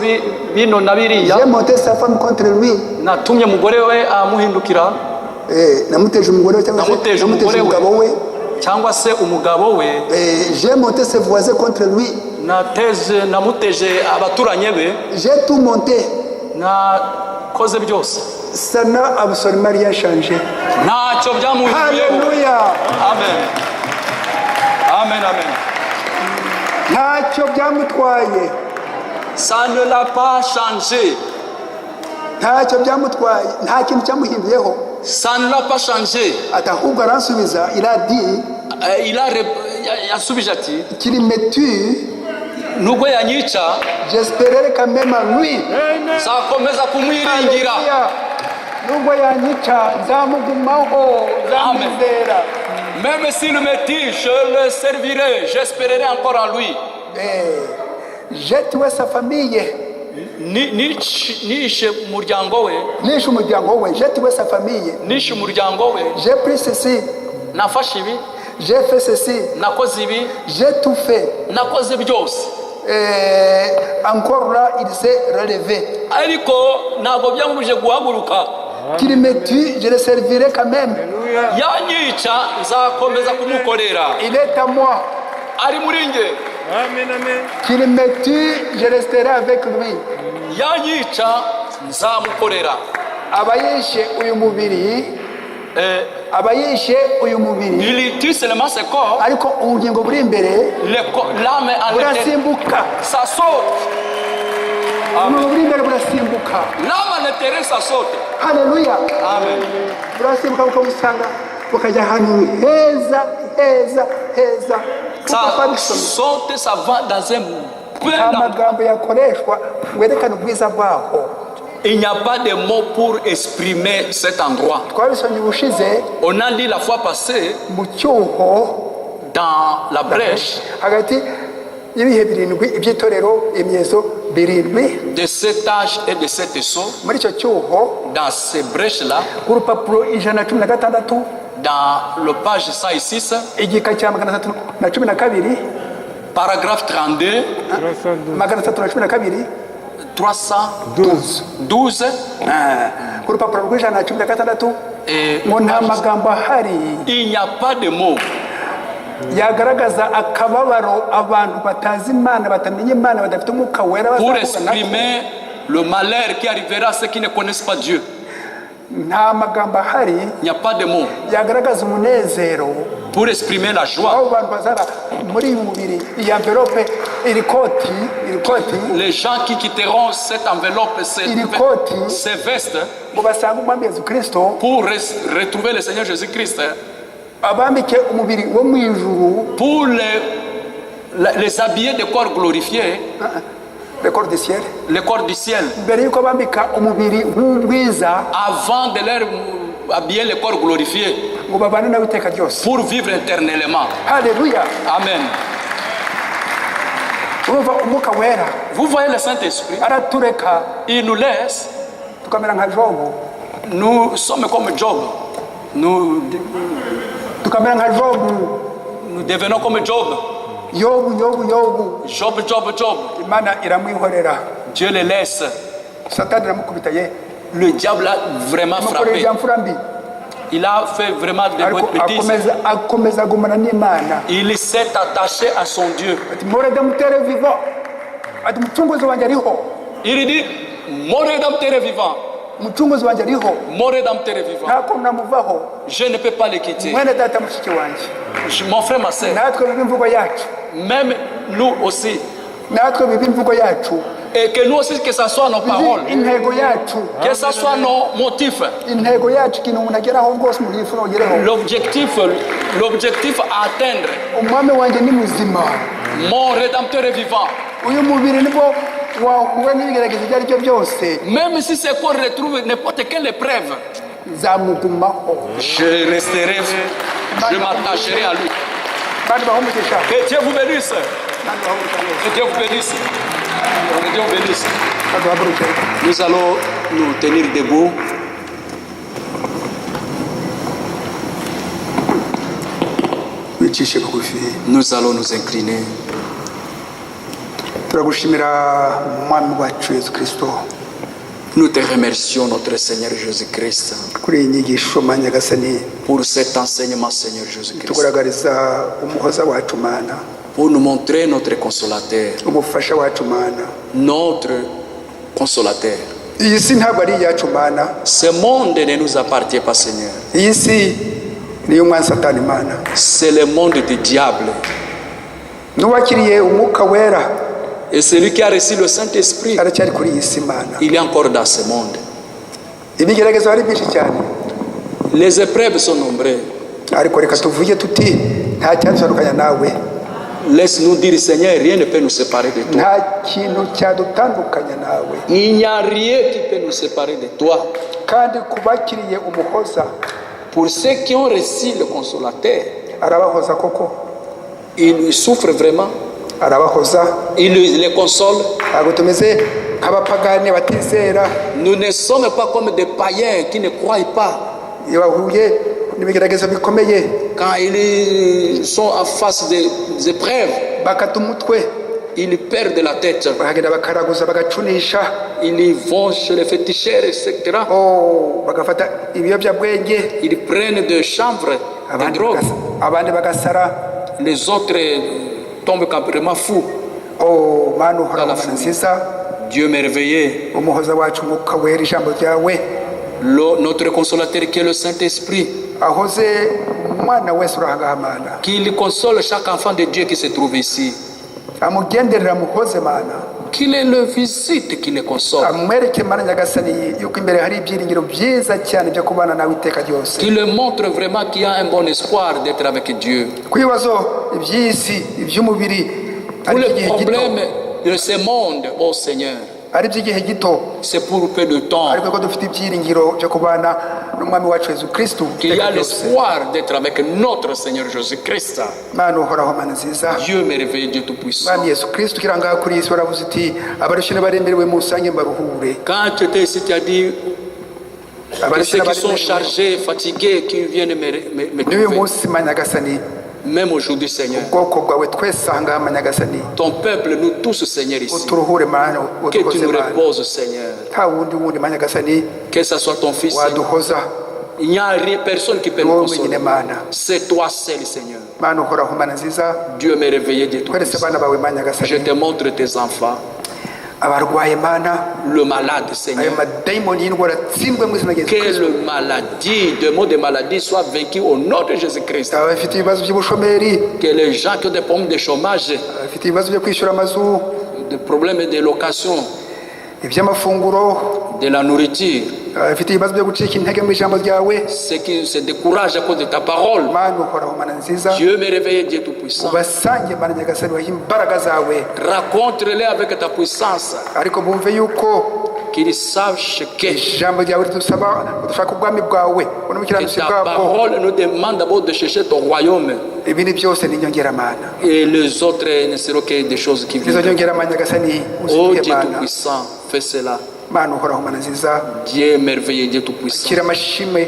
bino na biriya. J'ai monté sa femme contre lui. Natumye umugore we amuhindukira. Namuteje umugore we cyangwa se umugabo we. J'ai monté ses voisins contre lui. Namuteje abaturanye be. J'ai tout monté. Nakoze byose. Ça n'a absolument rien changé. Ntacyo byamuhinduyeho. Alléluia. Amen. Amen, amen. Ntacyo byamutwaye. Ça ne l'a pas changé. Ntacyo byamutwaye. Nta kintu cyamuhinduyeho. Ça ne l'a pas changé. Atahubwo aransubiza, il a dit, yasubije ati, qu'il me tue, nubwo yanyica, j'espérais quand même en lui. Nzakomeza kumwiringira. Nubwo yanyica, nzamugumaho, nzamwizera. Même s'il me tue, je le servirai, j'espérerai encore en lui. J'ai tué sa famille. Nishe umuryango we. Nishe umuryango we. J'ai tué sa famille. Nishe umuryango we. J'ai pris ceci. Nafashe ibi. J'ai fait ceci. Nakoze ibi. J'ai tout fait. Nakoze byose. Encore là, il s'est relevé. Ariko ntabwo byamubuje guhaguruka. Qu'il me tue, je le servirai quand même. Yanyica nzakomeza kumukorera. Il est à moi. Ari muri nge. Amen, amen. Qu'il me tue, je resterai avec lui. Yanyica nzamukorera. Abayishe uyu mubiri. Abayishe uyu mubiri. Il tue seulement ce corps. Ariko ubugingo buri imbere. L'âme en burasimbuka. Ça saute. Buri imbere burasimbuka. L'âme en intérieur ça saute. Haleluya. Amen. Burasimbuka bukamusanga bukajya ahantu heza heza heza. Ça saute, ça va dans un amagambo yakoreshwa werekana ubwiza bwaho. Il n'y a pas de mots pour exprimer cet endroit. On a dit la fois passée dans la brèche de cet âge et de cet essor, dans ces brèches-là, dans le page 106, paragraphe 32, 312, et il n'y a pas de mots yagaragaza akababaro abantu batazi Imana batamenye Imana badafite umwuka wera pour exprimer le malheur qui arrivera à ceux qui ne connaissent pas Dieu. nta magambo ahari Il n'y a pas de mots yagaragaza umunezero pour exprimer la joie. aho bantu bazara muri uyu mubiri iyi envelope iri koti Les gens qui quitteront cette enveloppe, ces vestes, ngo basanga umwami Yesu Kristo pour retrouver le Seigneur Jésus-Christ, abambike umubiri wo mu ijuru pour les habiller de corps glorifiés, le corps du ciel le corps du ciel, mbere yuko bambika umubiri w'ubwiza avant de leur habiller le corps glorifié, ngo babane nawe iteka ryose pour vivre éternellement. haleluya Amen. urumva umwuka wera Vous voyez le Saint-Esprit, aratureka il nous laisse, tukamera nka Jobu nous sommes comme Job, nous tukamera nka Jobu devenons comme Job. yobu Job, Imana iramwihorera Dieu le laisse. Satani iramukubita ye Le diable a vraiment amukorera frappé. ibyamfura mbi Il a fait vraiment de ariko bonnes bêtises. akomeza agumana n'Imana Il s'est attaché à son Dieu. ati morede mutere viva ati umucunguzi wanjye ariho Il dit, mon rédempteur est vivant. umucunguzi wanjye ariho Mon rédempteur est vivant. ntako namuvaho Je ne peux pas le quitter. mwene data mushiki wanjye Mon frère, ma soeur, natwe biba imvugo yacu même nous aussi, natwe biba imvugo yacu et que nous aussi, que ce soit nos paroles, intego yacu que ce soit nos motifs, intego yacu ikintu umuntu ageraho rwose umuntu yifuza kugereho l'objectif à atteindre. umwami wanjye ni muzima Mon rédempteur est vivant. uyu mubiri nibwo wahura n'ibigeragezo ibyo ari byo byose Même si ce corps retrouve n'importe quelle épreuve, zamugumaho je resterai, je m'attacherai à lui. kandi bahumugisha Que Dieu vous bénisse. kandi bahumugisha Que Dieu vous bénisse. Que Dieu vous bénisse. kandi bahaguruke Nous allons nous tenir debout. wicishe bugufi Nous allons nous incliner. turagushimira umwami wacu Yesu Kristo Nous te remercions, notre Seigneur Jésus-Christ, kuri iyi nyigisho ma nyagasani pour cet enseignement, Seigneur Jésus-Christ, tugaragariza umuhoza wacu mana pour nous montrer notre consolateur, umufasha wacu mana notre consolateur. iyi si ntabwo ari iyacu mana Ce monde ne nous appartient pas, Seigneur. iyi si ni iy'umwanzi Satani mana C'est le monde du diable. n'uwakiriye umwuka wera Et celui qui a reçu le Saint-Esprit, aracyari kuri iyi si mana il est encore dans ce monde. ibigeragezo ari byinshi cyane Les épreuves sont nombreuses. ariko reka tuvuge tuti nta cyadutandukanya nawe Laisse-nous dire, Seigneur, rien ne peut nous séparer de toi. nta kintu cyadutandukanya nawe Il n'y a rien qui peut nous séparer de toi. kandi ku bakiriye umuhoza Pour ceux qui ont reçu le consolateur, arabahoza koko il souffre vraiment. arabahoza Il les console. ntabwo tumeze nk'abapagani batizera Nous ne sommes pas comme des païens qui ne croient pas. iyo bahuye n'ibigeragezo bikomeye Quand ils sont en face des épreuves, bakata umutwe ils perdent la tête. bagenda bakaraguza bagacunisha Ils vont chez les féticheurs, etc. bagafata ibiyobyabwenge Ils prennent des chanvres, des drogues. abandi bagasara Les autres tombent complètement fous. mana uhora mu mana nziza Dieu merveilleux, umuhoza wacu umwuka wera ijambo ryawe notre consolateur qui est le Saint-Esprit, ahoze umwana wese urahangaha mana qu'il console chaque enfant de Dieu qui se trouve ici. amugenderera muhoze mana Qu'il le visite, qu'il le console. amwereke mana nyagasani yuko imbere hari ibyiringiro byiza cyane byo kubana nawe iteka ryose Qu'il le montre vraiment qu'il y a un bon espoir d'être avec Dieu. ku bibazo iby'isi iby'umubiri Pour ari le iby'igihe gito problème de ce monde, ô Seigneur, ari iby'igihe gito c'est pour peu de temps ariko ko dufite ibyiringiro byo kubana n'umwami wacu Yesu Kristo qu'il y iteka a ryose l'espoir d'être avec notre Seigneur Jésus-Christ. mana uhoraho mana nziza Dieu merveilleux, Dieu tout-puissant. mwami Yesu Kristo ukiri ngaha kuri iyi si waravuze uti abarushye n'abaremerewe musange mbaruhure Quand tu étais ici, tu as dit que abarushye ceux qui sont n'abaremerewe chargés, fatigués, qui viennent me n'uyu trouver. munsi mana nyagasani Même aujourd'hui, Seigneur, ubwoko bwawe twese aha ngaha mana nyagasani ton peuple, nous tous, Seigneur, ici, uturuhure mana que tu uduhoze nous mana reposes, Seigneur. nta wundi mana nyagasani Que ce soit ton fils, Seigneur. waduhoza Il n'y a rien, personne qui peut ni nous wowe consoler. wenyine mana C'est toi seul, Seigneur. mana uhoraho mana nziza Dieu m'est réveillé de tout. tweretse abana bawe mana Je nyagasani te montre tes enfants. abarwaye mana Le malade, ayo Seigneur. madayimoni y'indwara atsindwe mu izina rya Yesu Kristo. Quelle maladie, de mots de maladie soit vaincu au nom de Jésus-Christ. abafite ibibazo by'ubushomeri, Que les gens qui ont des problèmes de chômage, abafite ibibazo byo kwishyura amazu, des problèmes de location, iby'amafunguro, de la nourriture, abafite ibibazo byo gucika intege mu ijambo ryawe, ceux qui se découragent à cause de ta parole. mana uhoraho mana nziza Dieu m'est réveillé, Dieu Tout-Puissant. ubasange mana nyagasani wahe imbaraga zawe, Rencontre-les avec ta puissance, ariko bumve yuko qu'ils sachent que ijambo ryawe ridusaba dushaka ubwami bwawe n'ubukiranutsi ta bwabwo. parole nous demande d'abord de chercher ton royaume. Ibindi byose ni inyongeramana, Et les autres ne seront que des choses qui izo viennent. nyongeramana nyagasani Oh uziduhe Dieu mana, Tout-Puissant, fais cela. mana uhoraho mana nziza Dieu merveilleux, Dieu Tout-Puissant. kira amashimwe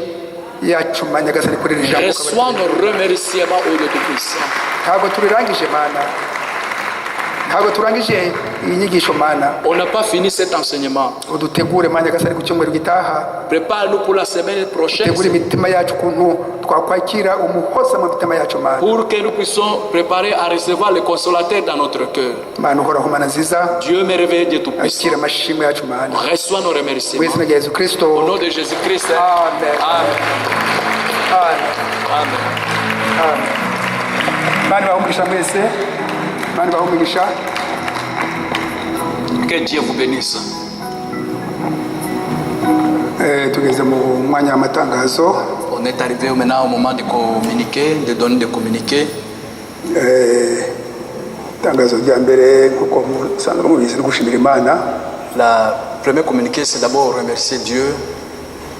yacu mana nyagasani kuri iri jambo. Reçois nos remerciements, ô Dieu Tout-Puissant. Ntabwo turirangije mana, ntabwo turangije iyi nyigisho mana, On n'a pas fini cet enseignement. udutegure mana nyagasani ku cyumweru gitaha, Prépare-nous pour la semaine prochaine tegure imitima yacu ukuntu twakwakira umuhoza mu mitima yacu mana, pour que nous puissions préparer à recevoir le consolateur dans notre cœur. mana uhoraho mana nziza Dieu merveilleux, Dieu Tout-Puissant. akira amashimwe yacu mana, Reçois nos mu remerciements. izina rya Yesu Au Kristo, nom de Jésus-Christ. amen, Amen. amen, Amen. amen. Mana bahumugisha mwese, mana bahumugisha. Que Dieu vous bénisse. Tugeze mu mwanya w'amatangazo. On est arrivé maintenant au moment de communiquer, de donner des communiqués. Itangazo rya mbere nk'uko musanzwe mubizi no gushimira Imana. La première communiqué, c'est d'abord remercier Dieu.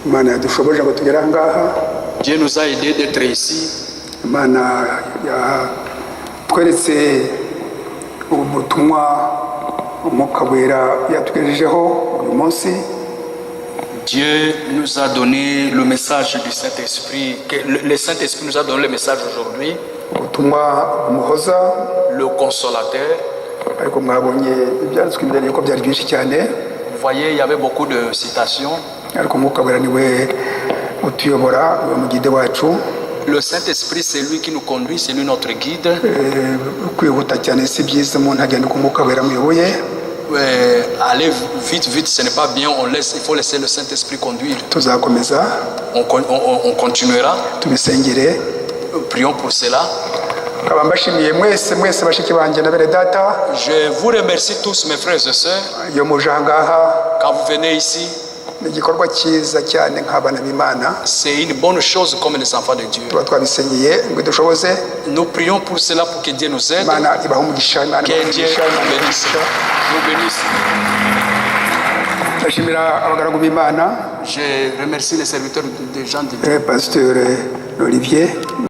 Imana yadushoboje ngo tugere aha ngaha. Dieu nous a aidés d'être ici. Imana yatweretse ubutumwa umwuka wera yatugejejeho uyu munsi. Dieu nous a donné le message du Saint-Esprit, que le Saint-Esprit nous a donné le message aujourd'hui, Ubutumwa umuhoza, le consolateur. ariko mwabonye ibyanditswe imbere yuko byari byinshi cyane, Vous voyez, il y avait beaucoup de citations. ariko umwuka wera niwe utuyobora, niwe mugide wacu. Le Saint-Esprit, c'est lui qui nous conduit, c'est lui notre guide. Kwihuta cyane si byiza, umuntu agenda uko umwuka wera amuyoboye. Aller vite, vite, ce n'est pas bien. Il faut laisser le Saint-Esprit conduire. Tuzakomeza On continuera. tubisengere. Prions pour cela. Nkaba mbashimiye mwese bashiki banjye na bene data, Je vous remercie tous, mes frères et sœurs. iyo muje aha ngaha. Quand vous venez ici, Ni igikorwa cyiza cyane nk'abana b'Imana. c'est une bonne chose comme les enfants de Dieu. Tuba twabisenyeye ngo dushoboze. Nous prions pour cela, pour que Dieu nous aide. Imana ibahe umugisha, Imana ibahe Que Dieu umugisha, Imana ibahe nous bénisse. umugisha. Nous bénisse. Ndashimira abagaragu b'Imana, Je remercie les serviteurs des gens de Dieu. Pasteur Olivier.